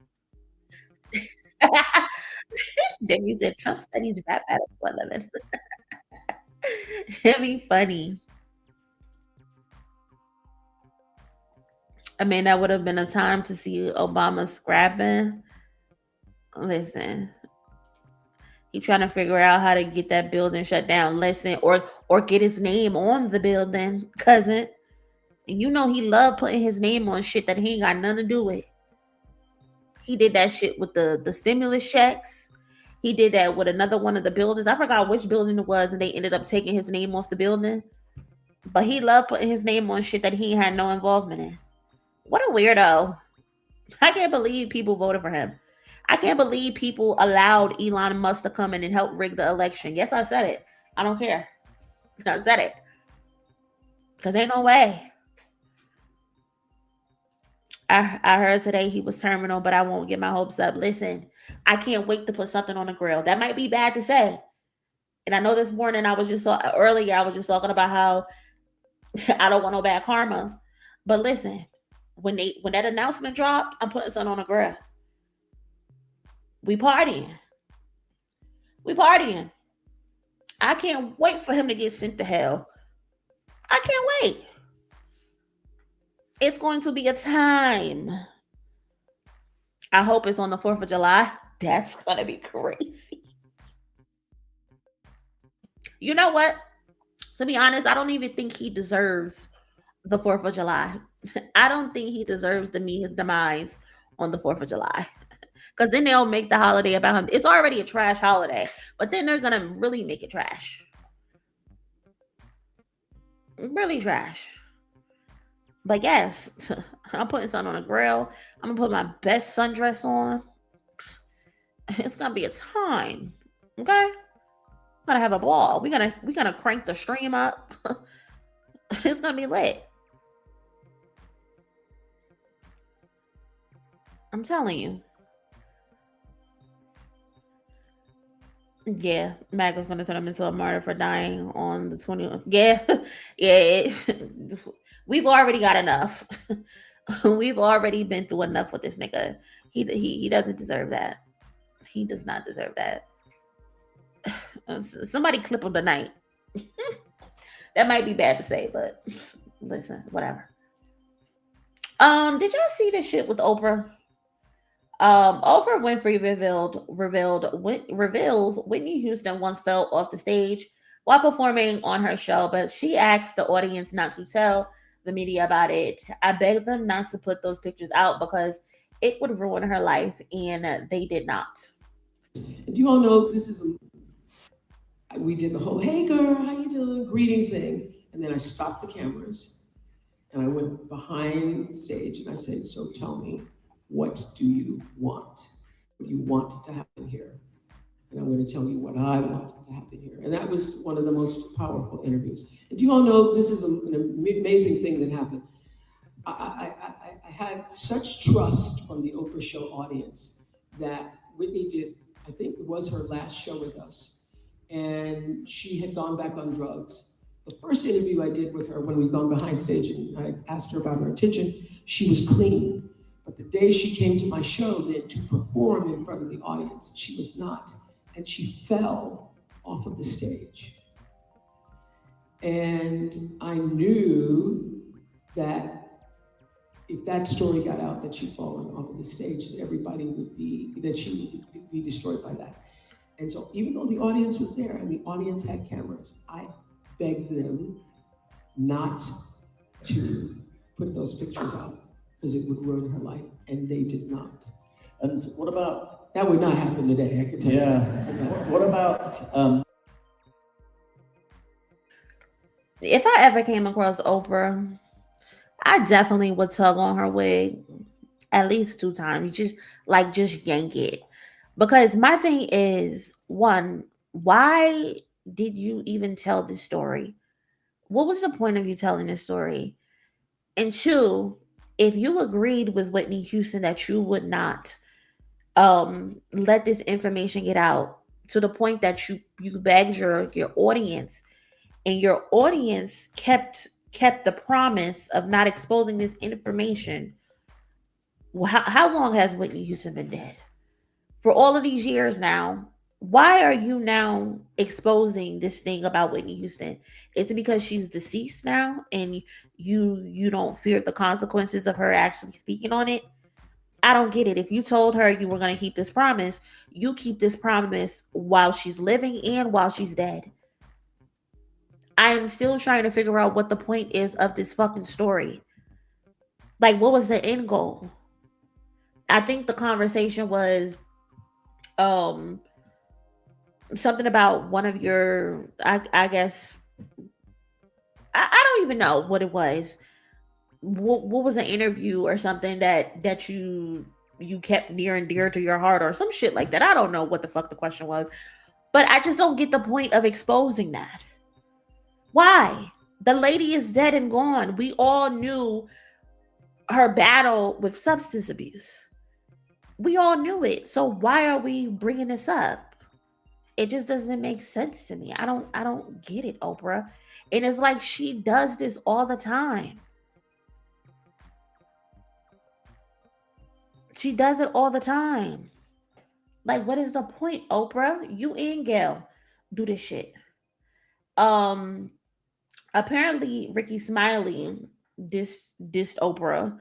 Then you said Trump studies rap at a 11. It'd be funny. I mean, that would have been a time to see Obama scrapping. Listen, he trying to figure out how to get that building shut down. Listen, or get his name on the building, cousin. You know he loved putting his name on shit that he ain't got nothing to do with. He did that shit with the stimulus checks. He did that with another one of the buildings. I forgot which building it was, and they ended up taking his name off the building. But he loved putting his name on shit that he had no involvement in. What a weirdo. I can't believe people voted for him. I can't believe people allowed Elon Musk to come in and help rig the election. Yes, I said it. I don't care. I said it. Because ain't no way. I heard today he was terminal, but I won't get my hopes up. Listen, I can't wait to put something on the grill. That might be bad to say. And I know this morning earlier I was just talking about how I don't want no bad karma. But listen, when that announcement dropped, I'm putting something on the grill. We partying. I can't wait for him to get sent to hell. I can't wait. It's going to be a time. I hope it's on the 4th of July. That's going to be crazy. You know what? To be honest, I don't even think he deserves the 4th of July. I don't think he deserves to meet his demise on the 4th of July. Because then they'll make the holiday about him. It's already a trash holiday, but then they're going to really make it trash. Really trash. But yes, I'm putting something on a grill. I'm going to put my best sundress on. It's going to be a time. Okay? We're going to have a ball. We're going to crank the stream up. It's going to be lit. I'm telling you. Yeah, MAGA's going to turn him into a martyr for dying on the 20th. Yeah, yeah. We've already got enough. We've already been through enough with this nigga. He doesn't deserve that. He does not deserve that. Somebody clip him tonight. That might be bad to say, but listen, whatever. Did y'all see this shit with Oprah? Oprah Winfrey reveals Whitney Houston once fell off the stage while performing on her show, but she asked the audience not to tell the media about it. I begged them not to put those pictures out because it would ruin her life, and they did not. Do you all know this is we did the whole "Hey girl, how you doing?" greeting thing, and then I stopped the cameras and I went behind stage and I said, "So tell me, what do you want? What do you want to happen here?" And I'm going to tell you what I want to happen here. And that was one of the most powerful interviews. And do you all know this is an amazing thing that happened? I had such trust from the Oprah show audience that Whitney did, I think it was her last show with us. And she had gone back on drugs. The first interview I did with her when we'd gone behind stage and I asked her about her attention, she was clean. But the day she came to my show then to perform in front of the audience, she was not. And she fell off of the stage. And I knew that if that story got out that she'd fallen off of the stage, that she would be destroyed by that. And so even though the audience was there and the audience had cameras, I begged them not to put those pictures out because it would ruin her life, and they did not. And what about... That would not happen today, I can tell you. What about... If I ever came across Oprah, I definitely would tug on her wig at least 2 times. Just yank it. Because my thing is, 1, why did you even tell this story? What was the point of you telling this story? And 2, if you agreed with Whitney Houston that you would not let this information get out to the point that you begged your audience, and your audience kept the promise of not exposing this information, how long has Whitney Houston been dead? For all of these years now. Why are you now exposing this thing about Whitney Houston? Is it because she's deceased now and you don't fear the consequences of her actually speaking on it? I don't get it. If you told her you were going to keep this promise, you keep this promise while she's living and while she's dead. I'm still trying to figure out what the point is of this fucking story. Like, what was the end goal? I think the conversation was something about one of your, I guess, I don't even know what it was. What was an interview or something that you kept near and dear to your heart or some shit like that. I don't know what the fuck the question was, but I just don't get the point of exposing that. Why? The lady is dead and gone. We all knew her battle with substance abuse. We all knew it. So why are we bringing this up? It just doesn't make sense to me. I don't get it, Oprah. And it's like she does this all the time. She does it all the time. Like, what is the point, Oprah? You and Gail do this shit. Apparently Ricky Smiley dissed Oprah.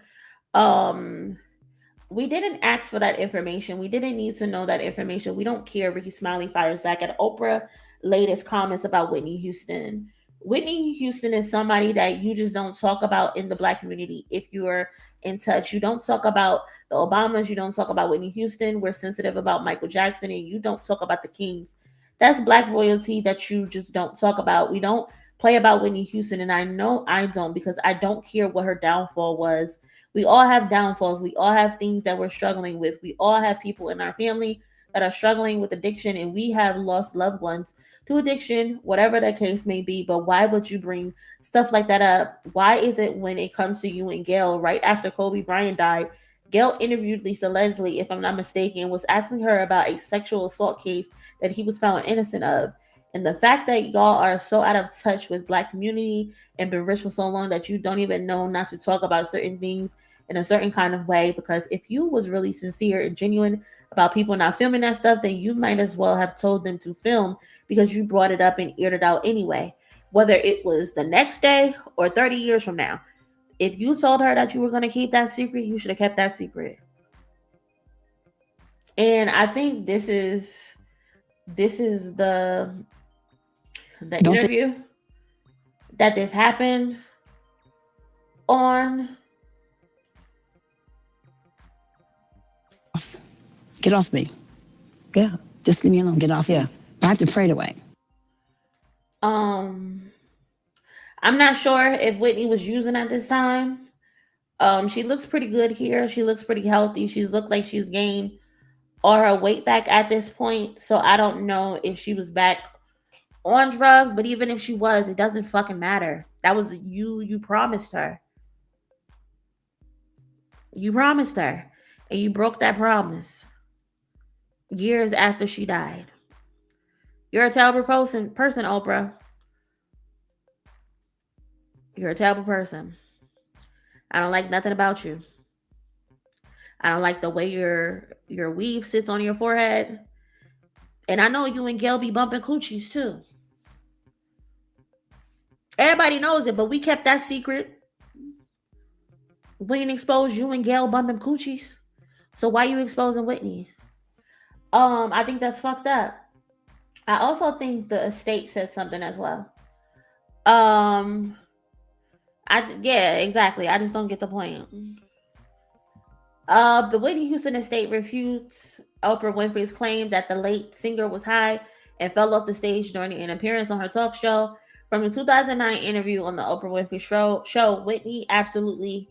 We didn't ask for that information. We didn't need to know that information. We don't care. Ricky Smiley fires back at Oprah latest comments about Whitney Houston. Whitney Houston is somebody that you just don't talk about in the Black community. If you're in touch, you don't talk about the Obamas. You don't talk about Whitney Houston. We're sensitive about Michael Jackson, and you don't talk about the Kings. That's Black royalty that you just don't talk about. We don't play about Whitney Houston, and I know I don't, because I don't care what her downfall was. We all have downfalls. We all have things that we're struggling with. We all have people in our family that are struggling with addiction, and we have lost loved ones to addiction, whatever the case may be. But why would you bring stuff like that up? Why is it when it comes to you and Gail, right after Kobe Bryant died, Gayle interviewed Lisa Leslie, if I'm not mistaken, was asking her about a sexual assault case that he was found innocent of. And the fact that y'all are so out of touch with Black community and been rich for so long that you don't even know not to talk about certain things in a certain kind of way, because if you was really sincere and genuine about people not filming that stuff, then you might as well have told them to film, because you brought it up and aired it out anyway, whether it was the next day or 30 years from now. If you told her that you were going to keep that secret, you should have kept that secret. And I think this is the interview that this happened on. Get off me. Yeah. Just leave me alone. Get off me. I have to pray away. I'm not sure if Whitney was using at this time. She looks pretty good here. She looks pretty healthy. She's looked like she's gained all her weight back at this point. So I don't know if she was back on drugs, but even if she was, it doesn't fucking matter. That was you promised her. You promised her, and you broke that promise years after she died. You're a terrible person, Oprah. You're a terrible person. I don't like nothing about you. I don't like the way your weave sits on your forehead. And I know you and Gayle be bumping coochies too. Everybody knows it, but we kept that secret. We didn't expose you and Gayle bumping coochies. So why you exposing Whitney? I think that's fucked up. I also think the estate said something as well. Yeah, exactly. I just don't get the point. The Whitney Houston estate refutes Oprah Winfrey's claim that the late singer was high and fell off the stage during an appearance on her talk show. From the 2009 interview on the Oprah Winfrey show, Whitney absolutely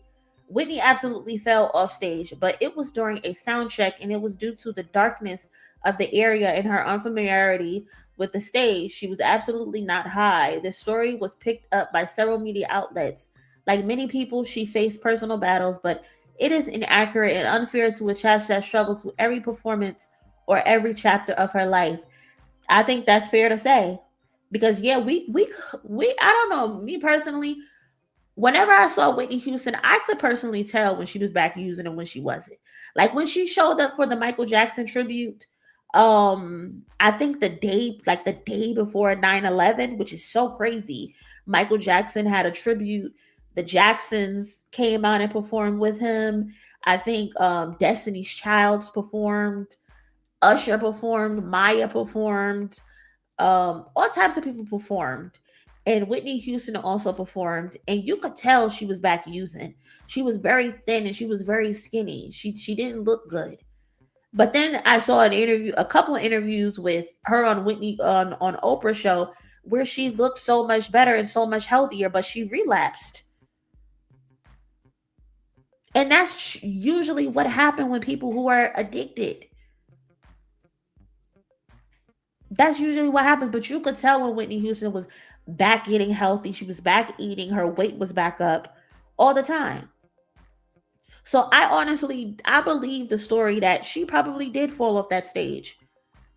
fell off stage, but it was during a sound check, and it was due to the darkness of the area and her unfamiliarity with the stage. She was absolutely not high. This story was picked up by several media outlets. Like many people, she faced personal battles, but it is inaccurate and unfair to attach that struggle to every performance or every chapter of her life. I think that's fair to say, because yeah, we I don't know, me personally, whenever I saw Whitney Houston, I could personally tell when she was back using and when she wasn't. Like when she showed up for the Michael Jackson tribute, I think the day before 9/11, which is so crazy, Michael Jackson had a tribute. The Jacksons came out and performed with him. I think Destiny's Child performed, Usher performed, Maya performed, all types of people performed. And Whitney Houston also performed, and you could tell she was back using. She was very thin and she was very skinny. She didn't look good. But then I saw a couple of interviews with her on Oprah show, where she looked so much better and so much healthier, but she relapsed. And that's usually what happened with people who are addicted. That's usually what happens. But you could tell when Whitney Houston was back getting healthy, she was back eating, her weight was back up all the time. So I believe the story that she probably did fall off that stage.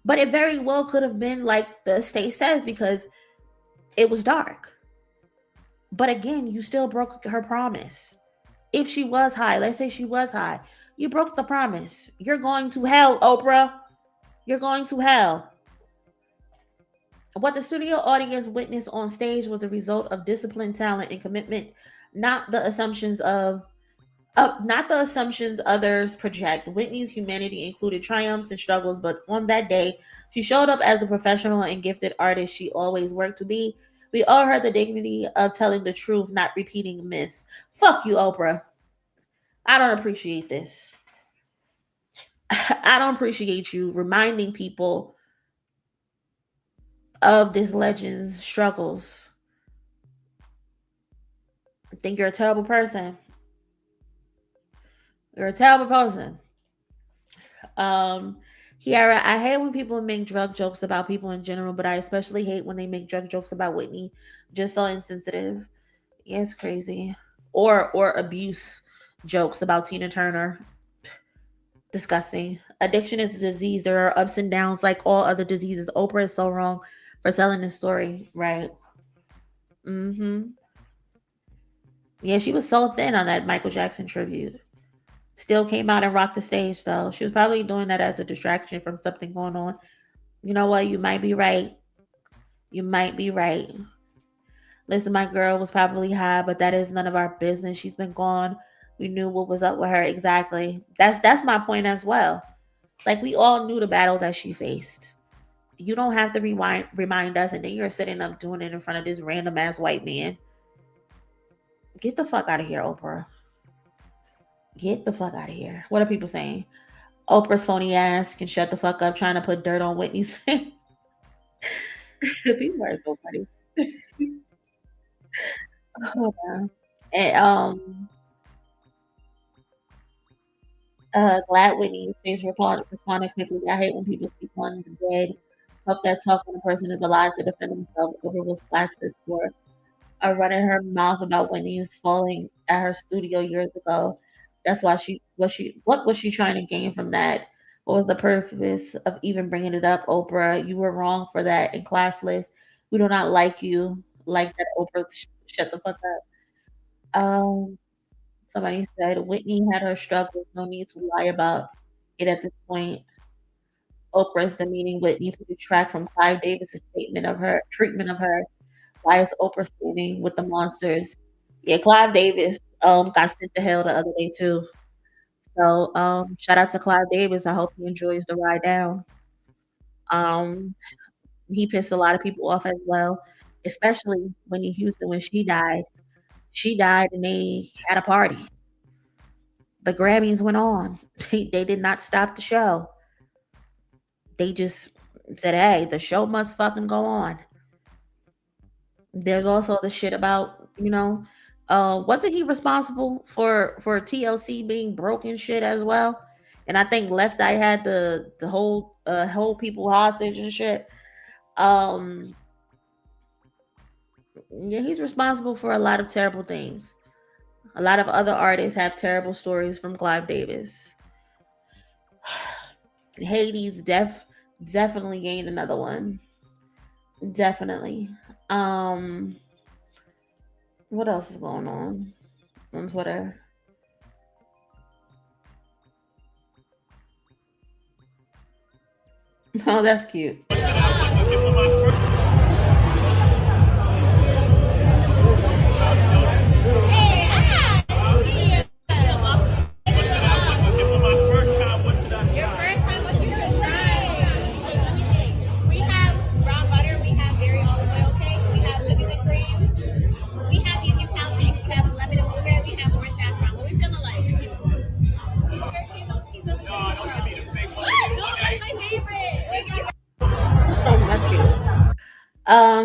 But it very well could have been like the estate says, because it was dark. But again, you still broke her promise. If she was high, let's say she was high, you broke the promise. You're going to hell, Oprah. You're going to hell. What the studio audience witnessed on stage was the result of disciplined talent and commitment, not the assumptions others project. Whitney's humanity included triumphs and struggles, but on that day, she showed up as the professional and gifted artist she always worked to be. We all heard the dignity of telling the truth, not repeating myths. Fuck you, Oprah. I don't appreciate this. I don't appreciate you reminding people of this legend's struggles. I think you're a terrible person. You're a terrible person. Kiara, I hate when people make drug jokes about people in general, but I especially hate when they make drug jokes about Whitney. Just so insensitive. Yeah, it's crazy. Or abuse jokes about Tina Turner. Disgusting. Addiction is a disease. There are ups and downs like all other diseases. Oprah is so wrong for telling this story, right? Yeah, she was so thin on that Michael Jackson tribute. Still came out and rocked the stage, though. She was probably doing that as a distraction from something going on. You know what? You might be right. You might be right. Listen, my girl was probably high, but that is none of our business. She's been gone. We knew what was up with her. Exactly. That's my point as well. Like, we all knew the battle that she faced. You don't have to remind us, and then you're sitting up doing it in front of this random ass white man. Get the fuck out of here, Oprah. Get the fuck out of here. What are people saying? Oprah's phony ass can shut the fuck up trying to put dirt on Whitney's face. People are so funny. Oh, yeah. And glad Whitney face responded quickly. I hate when people speak on the dead. Talk that talk when a person is alive to defend themselves. Oprah was classist for running her mouth about Whitney's falling at her studio years ago. That's why what was she trying to gain from that? What was the purpose of even bringing it up, Oprah? You were wrong for that and classless. We do not like you like that, Oprah. Shut the fuck up. Somebody said Whitney had her struggles. No need to lie about it at this point. Oprah is demeaning Whitney to detract from Clive Davis' treatment of her. Why is Oprah standing with the monsters? Yeah, Clive Davis got sent to hell the other day too. So shout out to Clive Davis. I hope he enjoys the ride down. He pissed a lot of people off as well, especially Whitney Houston when she died. She died and they had a party. The Grammys went on. They did not stop the show. They just said, hey, the show must fucking go on. There's also the shit about, wasn't he responsible for TLC being broken shit as well? And I think Left Eye had the whole people hostage and shit. Yeah, he's responsible for a lot of terrible things. A lot of other artists have terrible stories from Clive Davis. Hades definitely gained another one. Definitely. What else is going on Twitter? Oh, that's cute.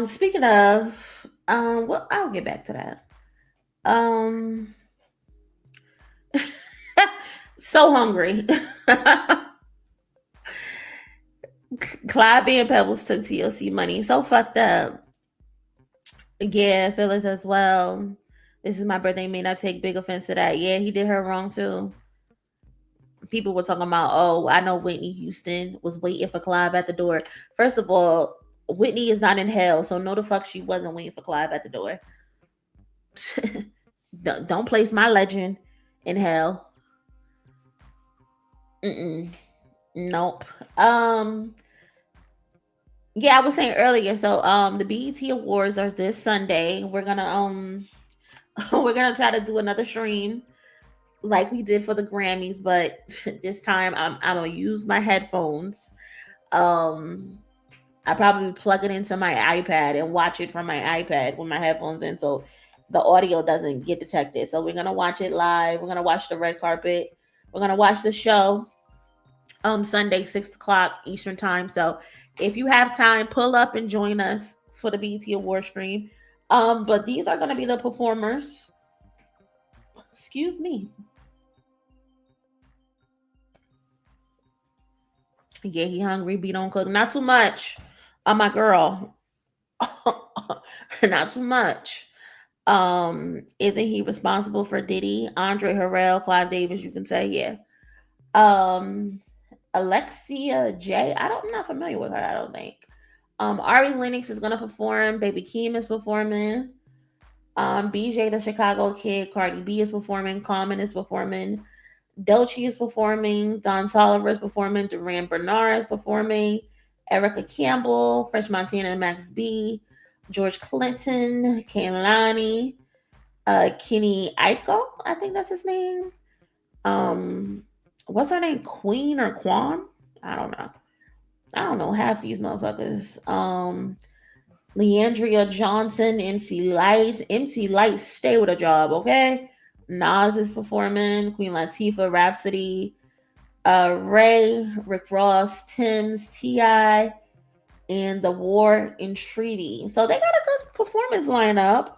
Speaking of, well, I'll get back to that. So hungry. Clyde and Pebbles took TLC money. So fucked up. Yeah, Phyllis as well. This is my birthday. May not take big offense to that. Yeah, he did her wrong too. People were talking about, oh, I know Whitney Houston was waiting for Clive at the door. First of all, Whitney is not in hell, so no the fuck she wasn't waiting for Clive at the door. Don't place my legend in hell. Nope. Yeah, I was saying earlier. So the BET Awards are this Sunday. We're gonna try to do another stream like we did for the Grammys, but this time I'm gonna use my headphones. I probably plug it into my iPad and watch it from my iPad with my headphones in, so the audio doesn't get detected. So we're gonna watch it live. We're gonna watch the red carpet. We're gonna watch the show Sunday, 6:00 Eastern time. So if you have time, pull up and join us for the BET Award stream. But these are gonna be the performers. Excuse me. Yeah, he hungry, B don't cook. Not too much. My girl. Not too much. Isn't he responsible for Diddy? Andre Harrell, Clive Davis, you can say, yeah. Alexia J. I'm not familiar with her, I don't think. Ari Lennox is gonna perform. Baby Keem is performing. BJ the Chicago Kid, Cardi B is performing. Common is performing. Doechii is performing. Don Toliver is performing. Duran Bernard is performing. Erica Campbell, Fresh Montana and Max B, George Clinton, Kehlani, Kenny Aiko, I think that's his name. What's her name? Queen or Quan? I don't know half these motherfuckers. Leandria Johnson, MC Light. MC Light, stay with a job, okay? Nas is performing. Queen Latifah, Rhapsody, Ray, Rick Ross, Tim's, T.I., and The War and Treaty. So they got a good performance lineup.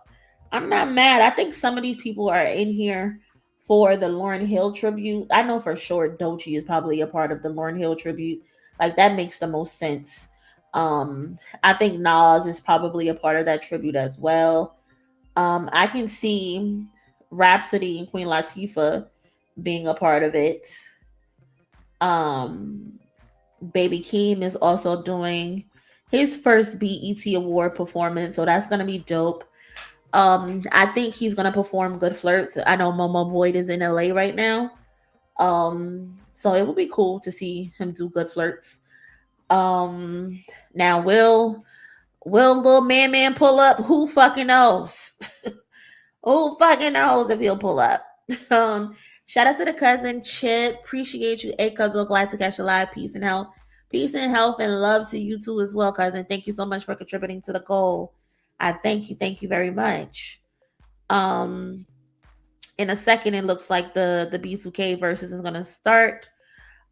I'm not mad. I think some of these people are in here for the Lauryn Hill tribute. I know for sure Doechii is probably a part of the Lauryn Hill tribute. Like, that makes the most sense. I think Nas is probably a part of that tribute as well. I can see Rhapsody and Queen Latifah being a part of it. Baby Keem is also doing his first BET Award performance, so that's gonna be dope. I think he's gonna perform Good Flirts. I know Momo Boyd is in LA right now. So it would be cool to see him do Good Flirts. Now will little man pull up? Who fucking knows? Who fucking knows if he'll pull up? Shout out to the cousin Chip. Appreciate you. Hey, cousin, glad to catch you live. Peace and health. Peace and health and love to you too as well, cousin. Thank you so much for contributing to the goal. I thank you very much. In a second, it looks like the B2K Verzuz is gonna start.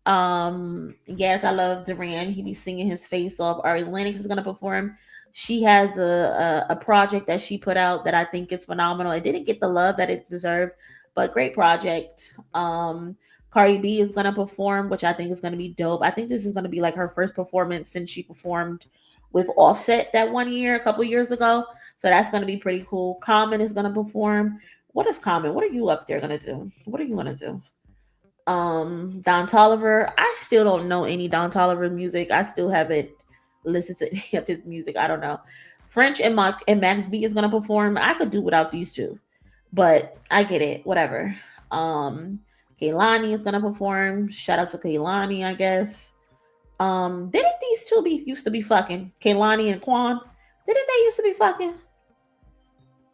Yes, I love Duran. He be singing his face off. Ari Lennox is gonna perform. She has a project that she put out that I think is phenomenal. It didn't get the love that it deserved, but great project. Cardi B is gonna perform, which I think is gonna be dope. I think this is gonna be like her first performance since she performed with Offset that one year, a couple years ago. So that's gonna be pretty cool. Common is gonna perform. What is Common? What are you up there gonna do? What are you gonna do? Don Toliver. I still don't know any Don Toliver music. I still haven't listened to any of his music. I don't know. French and Max B is gonna perform. I could do without these two, but I get it. Whatever. Kehlani is gonna perform. Shout out to Kehlani, I guess. Didn't these two used to be fucking? Kehlani and Quan? Didn't they used to be fucking?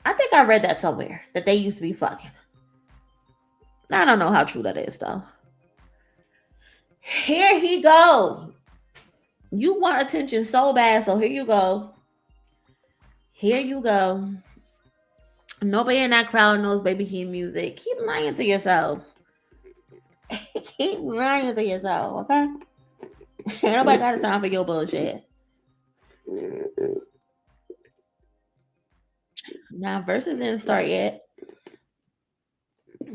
I think I read that somewhere that they used to be fucking. I don't know how true that is though. Here he go. You want attention so bad, so here you go. Here you go. Nobody in that crowd knows Baby Keem music. Keep lying to yourself. Keep lying to yourself, okay? Ain't nobody got a time for your bullshit. Now, Verzuz didn't start yet.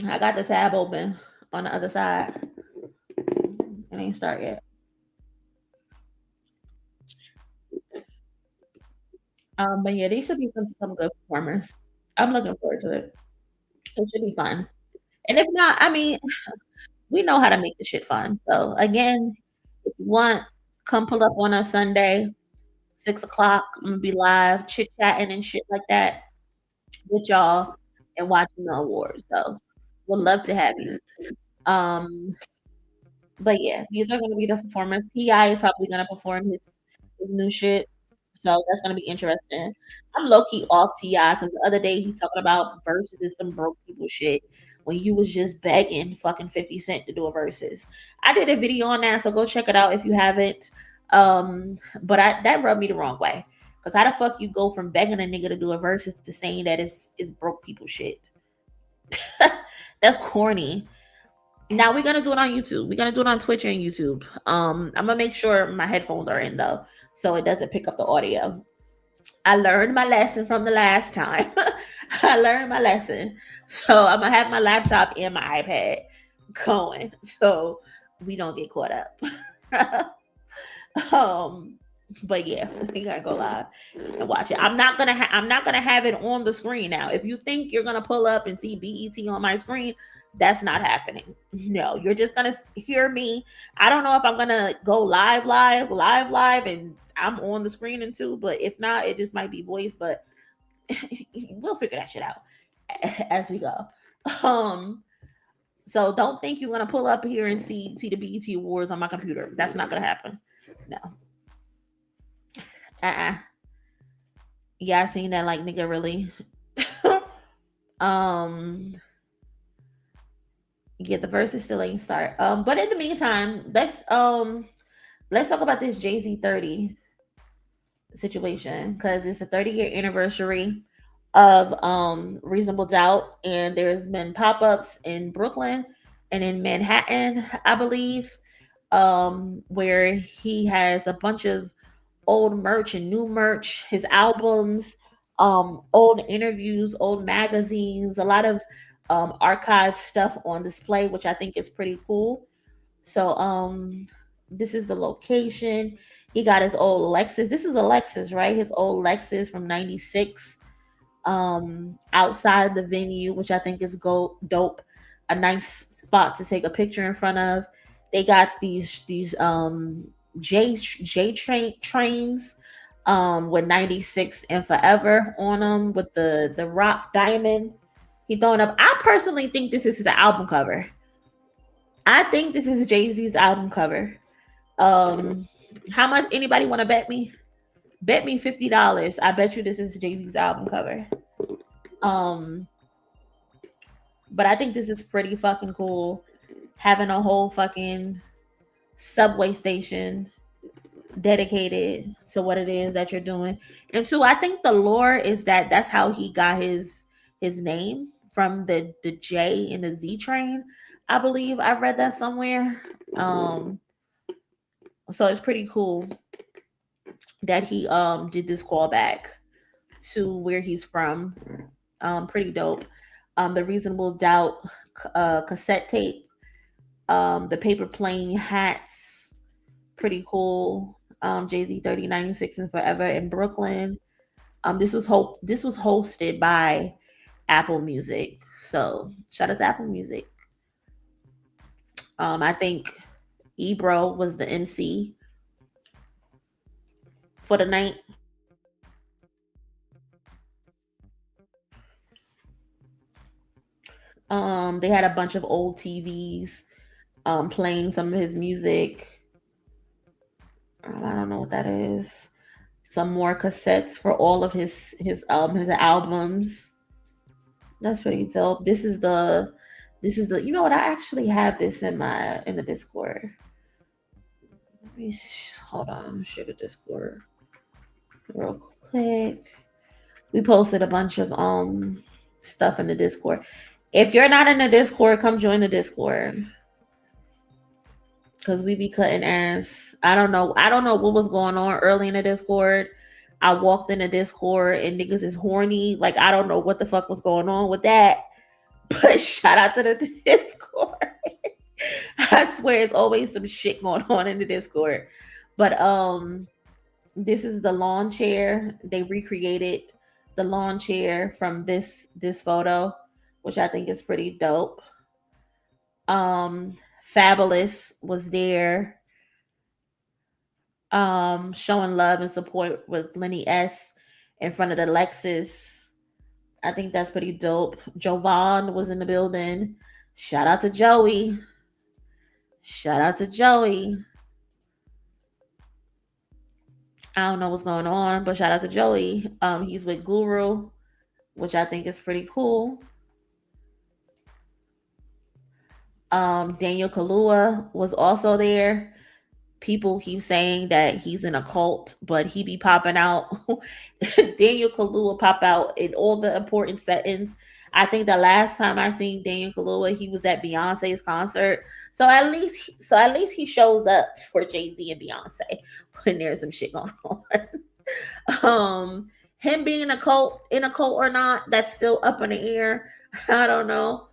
I got the tab open on the other side. It ain't start yet. But yeah, these should be some good performers. I'm looking forward to it. It should be fun. And if not, I mean, we know how to make the shit fun. So again, if you want, come pull up on a Sunday, 6 o'clock. I'm gonna be live, chit chatting and shit like that with y'all and watching the awards. So would love to have you. But yeah, these are gonna be the performers. T.I. is probably gonna perform his new shit. So that's gonna be interesting. I'm low key off T.I. because the other day he talking about verses and some broke people shit when you was just begging fucking 50 Cent to do a verses. I did a video on that, so go check it out if you haven't. But that rubbed me the wrong way. Because how the fuck you go from begging a nigga to do a verses to saying that it's broke people shit? That's corny. Now we're gonna do it on YouTube. We're gonna do it on Twitch and YouTube. I'm gonna make sure my headphones are in though, so it doesn't pick up the audio. I learned my lesson from the last time. I learned my lesson. So I'm gonna have my laptop and my iPad going so we don't get caught up. But yeah, we gotta go live and watch it. I'm not gonna have it on the screen now. If you think you're gonna pull up and see BET on my screen, That's not happening. No, you're just gonna hear me. I don't know if I'm gonna go live, and I'm on the screen and too. But if not, it just might be voice. But we'll figure that shit out as we go. So don't think you're gonna pull up here and see the BET Awards on my computer. That's not gonna happen. No. Yeah, I seen that. Like, nigga, really. Yeah, the verses still ain't start. But in the meantime, let's talk about this Jay-Z 30 situation, because it's a 30-year anniversary of Reasonable Doubt, and there's been pop-ups in Brooklyn and in Manhattan, I believe, where he has a bunch of old merch and new merch, his albums, old interviews, old magazines, a lot of archive stuff on display, which I think is pretty cool. So this is the location. He got his old Lexus. This is a Lexus, right? His old Lexus from 96 outside the venue, which I think is dope. A nice spot to take a picture in front of. They got these J trains with 96 and Forever on them, with the rock diamond he throwing up. I personally think this is his album cover. I think this is Jay-Z's album cover. How much? Anybody want to bet me? Bet me $50. I bet you this is Jay-Z's album cover. But I think this is pretty fucking cool. Having a whole fucking subway station dedicated to what it is that you're doing. And two, I think the lore is that that's how he got his name, from the J in the Z train. I believe I read that somewhere. So it's pretty cool that he did this callback to where he's from. Pretty dope. The Reasonable Doubt cassette tape, the paper plane hats, pretty cool. Jay-Z 3096 and Forever in Brooklyn. This was hosted by Apple Music. So shout out to Apple Music. I think Ebro was the MC for the night. They had a bunch of old TVs playing some of his music. I don't know what that is. Some more cassettes for all of his albums. That's pretty dope. This is the you know what, I actually have this in the Discord. Let me hold on, share the Discord real quick. We posted a bunch of stuff in the Discord. If you're not in the Discord, come join the Discord, because we be cutting ass. I don't know what was going on early in the Discord. I walked in the Discord and niggas is horny. Like, I don't know what the fuck was going on with that. But shout out to the Discord. I swear it's always some shit going on in the Discord. But this is the lawn chair. They recreated the lawn chair from this photo, which I think is pretty dope. Fabulous was there, showing love and support with Lenny S in front of the Lexus. I think that's pretty dope. Jovan was in the building. Shout out to Joey. I don't know what's going on, but shout out to Joey. He's with Guru, which I think is pretty cool. Daniel Kaluuya was also there. People keep saying that he's in a cult, but he be popping out. Daniel Kaluuya pop out in all the important settings. I think the last time I seen Daniel Kaluuya, he was at Beyonce's concert. So at least he shows up for Jay-Z and Beyonce when there's some shit going on. Him being in a cult or not, that's still up in the air. I don't know.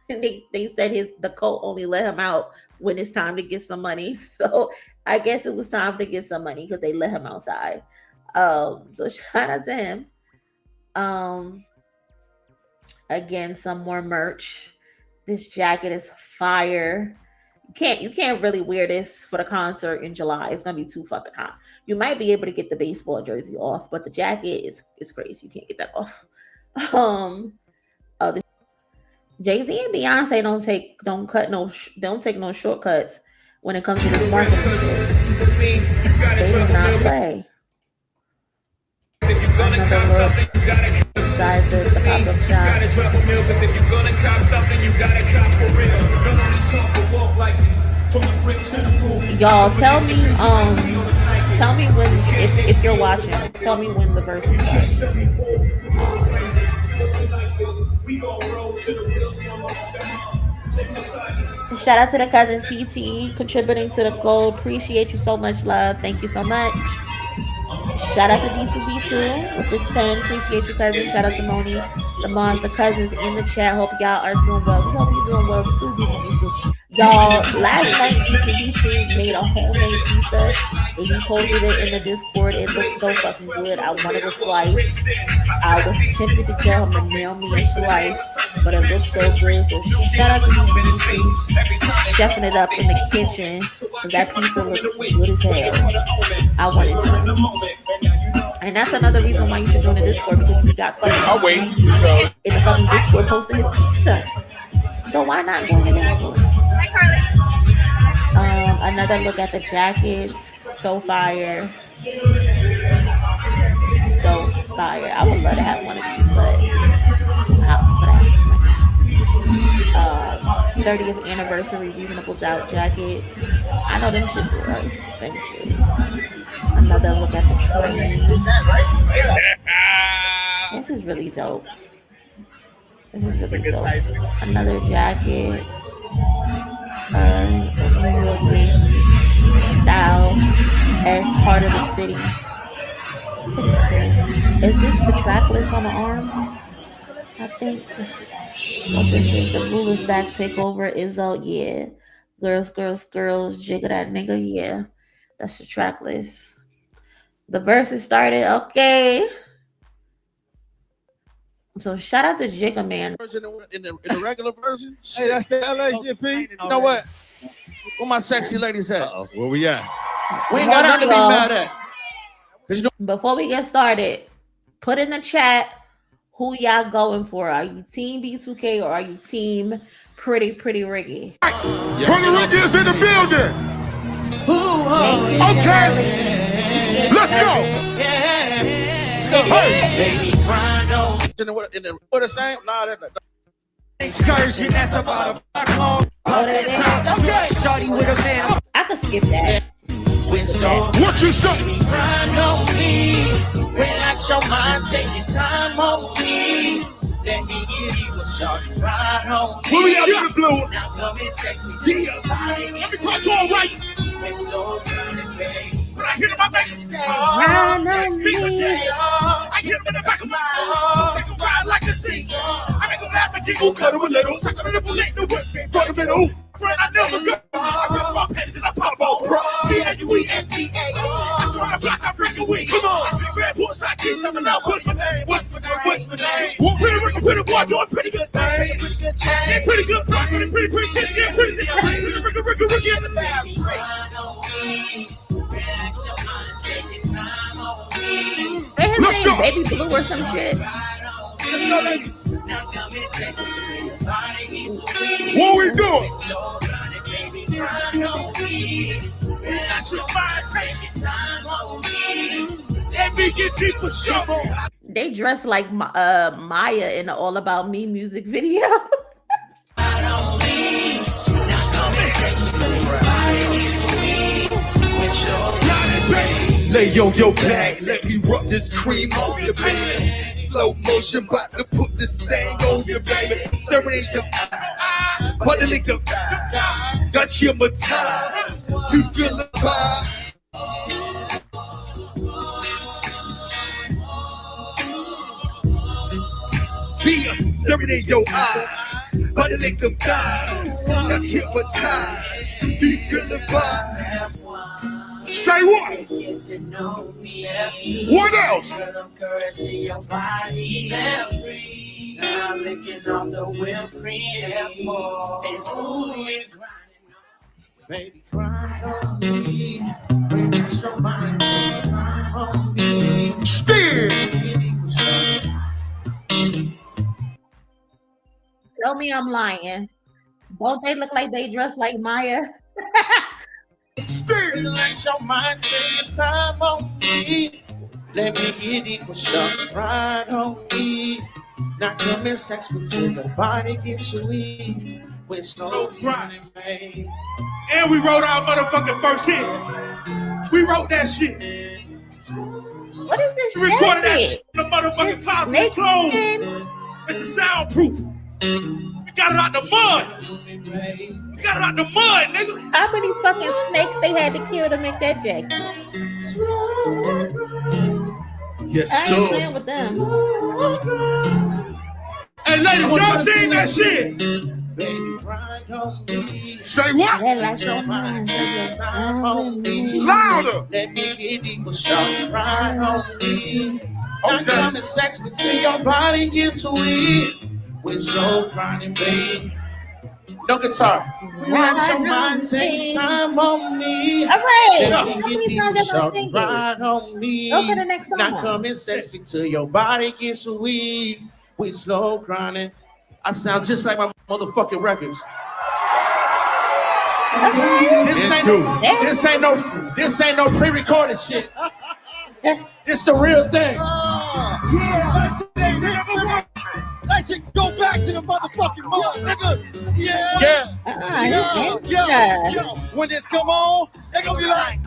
They said the cult only let him out when it's time to get some money. So I guess it was time to get some money because they let him outside. So shout out to him. Again, some more merch. This jacket is fire. You can't really wear this for the concert in July. It's gonna be too fucking hot. You might be able to get the baseball jersey off, but the jacket is crazy. You can't get that off. Jay-Z and Beyonce don't take no shortcuts when it comes to this marketing. They do not play. Inside the pop-up shop. Y'all tell me when if you're watching, tell me when the verse starts. Shout out to the cousin TT contributing to the goal. Appreciate you so much, love. Thank you so much. Shout out to D2B2 with the 10. Appreciate you, cousin. Shout out to MONIE, the moms, the cousins in the chat. Hope y'all are doing well. We hope you're doing well too, D2B2. Y'all, last night D2B2 made a homemade pizza and he posted it in the Discord. It looked so fucking good. I wanted a slice. I was tempted to tell him to mail me a slice, but it looked so good. So shout out to D2B2 chefing it up in the kitchen because that pizza looked good as hell. I wanted some. And that's another reason why you should join the Discord, because we got fucking in the fucking Discord posting his pizza. So why not join the Discord? Another look at the jackets. So fire. So fire. I would love to have one of these, but it's too hot for that. 30th anniversary Reasonable Doubt jackets. I know them shits are expensive. Another look at the train. This is really dope. Another jacket. New York Yankees style as part of the city. Is this the track list on the arm? I think. What this is, the Blue is back takeover Izzo. Yeah. Girls, jiggle that nigga. Yeah. That's the track list. The verses started. Okay. So shout out to Jigga Man. In the regular version. Hey, that's the LA shit, P. You know what? Where my sexy ladies at? Where we at? We ain't got nothing to be mad at. Before we get started, put in the chat who y'all going for. Are you team B2K or are you team Pretty Ricky? Pretty Ricky is in the building. Okay. Let's go. What the same? Nah, that. Excursion, that's about a block long. Okay. Shawty with a man. I could skip that. What you say? Grind on me. Relax your mind, take your time on me. Let me give you a shawty ride on me. Where we at in the blue? Now come and text me. Let me talk to her right. It's so kind of crazy. When I hit him, I make him say, Ride on me. I hit him in the back of my heart. Make him ride like a seesaw. I make him laugh and giggle, cut him a little. Suck him in the bullet, the whip, fuck him in the hoop. Friend, I never go. I rip my panties and I pop off. T-L-U-E-S-T-A. I throw on the block, I freak a week. Come on. I drink red horse, I kiss them and now what's my name? What's my name? Pretty Ricky, pretty boy, doing pretty good thing. Pretty good change. Pretty good price, pretty chicken. Yeah, pretty Ricky in the back. Let's go. Baby Blue or some shit. Let's go, ladies. What we doing? Let me get deeper, shovel. They dress like Maya in the All About Me music video. Lay on your back, let me rub this cream on your baby. Slow motion, about to put this thing on your baby. Staring your eyes, cuddling your thighs. Got you hypnotized, you feel the vibe. Be staring in your eyes, cuddling your thighs. Got you hypnotized, you feel the vibe. Say what? What else? while licking off the whipped cream. And ooh, you grinding. Baby, grind on me. Relax your mind, take time on me. Still. Tell me I'm lying. Don't they look like they dress like Maya? Relax your mind, take your time on me. Let me get equal shot right on me. Not coming sex until your body gets weak. With slow grinding, babe. And we wrote our motherfucking first hit. We wrote that shit. What is this? We recorded that shit in the motherfucking closet clothes. It's a soundproof. We got it out the mud. We got it out the mud, nigga. How many fucking snakes they had to kill to make that jacket? Yes, I ain't playing with them. Hey, ladies, y'all seen that shit? Baby, grind on me. Say what? Relax your mind, take your time on me. Louder. Let me get equal shot right on me. Not coming sex until your body gets weak. With slow grinding, baby. No guitar. Relax your mind, take time on me. All right. Let me get equal shot right on me. Go for the next song. Not coming sex until your body gets weak. With slow grinding. I sound just like my motherfucking records. This ain't no pre-recorded shit. It's the real thing. That shit go back to the motherfucking mud, nigga. Yeah. Yo. When this come on, they gonna be like,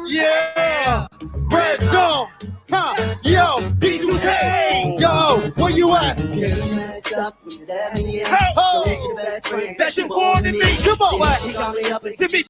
yeah. Red zone. Yo, B2K. Yo, where you at? That's important to me. Come on. To me.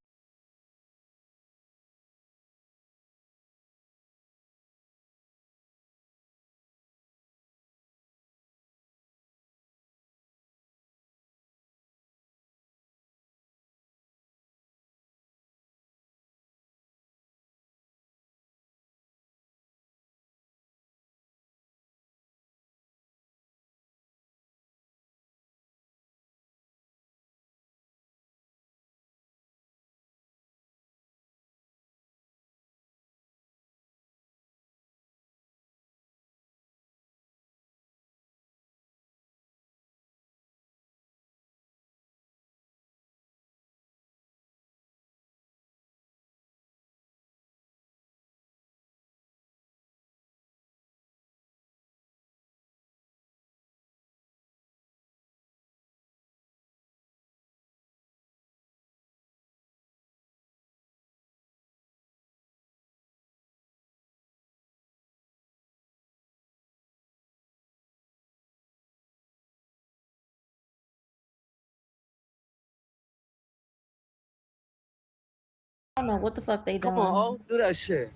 I don't know what the fuck they doing. Come on, do that shit.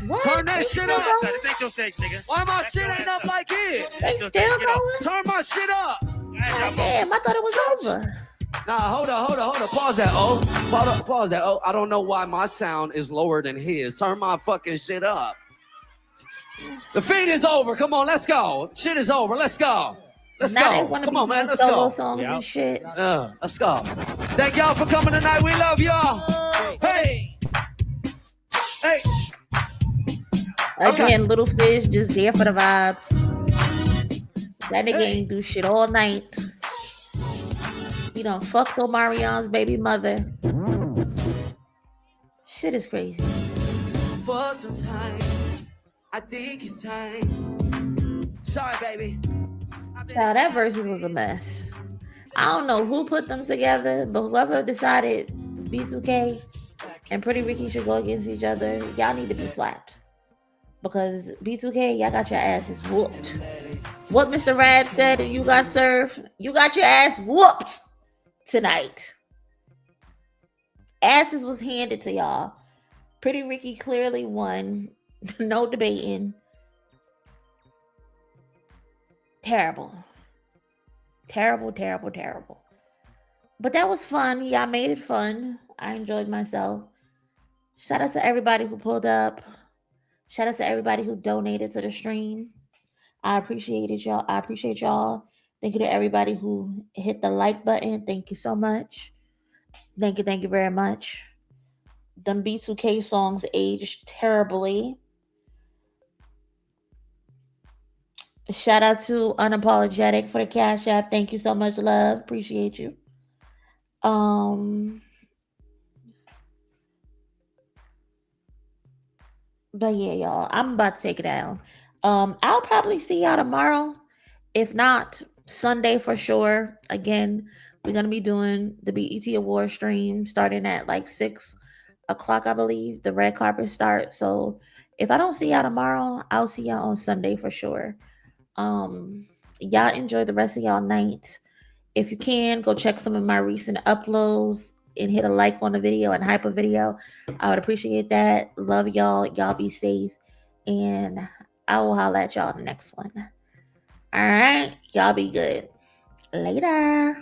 What? Turn that shit up. This ain't your sex, nigga. Why my shit ain't up like it? They still going? Turn my shit up. Damn, I thought it was over. Nah, hold on. Pause that, Pause that. I don't know why my sound is lower than his. Turn my fucking shit up. The feed is over. Come on, let's go. Shit is over. Let's go. Let's go. Come on, man. Let's go. Songs and shit. Let's go. Thank y'all for coming tonight. We love y'all. Hey. Again, Little Fish just there for the vibes. That nigga ain't do shit all night. He done fucked Omarion's baby mother. Shit is crazy. For some time, I think it's time. Sorry, baby. Child, that version was a mess. I don't know who put them together, but whoever decided B2K and Pretty Ricky should go against each other, y'all need to be slapped. Because B2K, y'all got your asses whooped. What Mr. Rad said and you got served, you got your ass whooped tonight. Asses was handed to y'all. Pretty Ricky clearly won. No debating. Terrible. But that was fun. Y'all made it fun. I enjoyed myself. Shout out to everybody who pulled up. Shout out to everybody who donated to the stream. I appreciate it, y'all. I appreciate y'all. Thank you to everybody who hit the like button. Thank you so much. Thank you very much. Them B2K songs aged terribly. Shout out to Unapologetic for the Cash App. Thank you so much, love. Appreciate you. But yeah, y'all, I'm about to take it down. I'll probably see y'all tomorrow. If not, Sunday for sure. Again, we're gonna be doing the BET Award stream starting at like 6 o'clock, I believe. The red carpet starts. So if I don't see y'all tomorrow, I'll see y'all on Sunday for sure. Y'all enjoy the rest of y'all night. If you can, go check some of my recent uploads and hit a like on the video and hype a video. I would appreciate that. Love y'all. Y'all be safe. And I will holler at y'all in the next one. All right. Y'all be good. Later.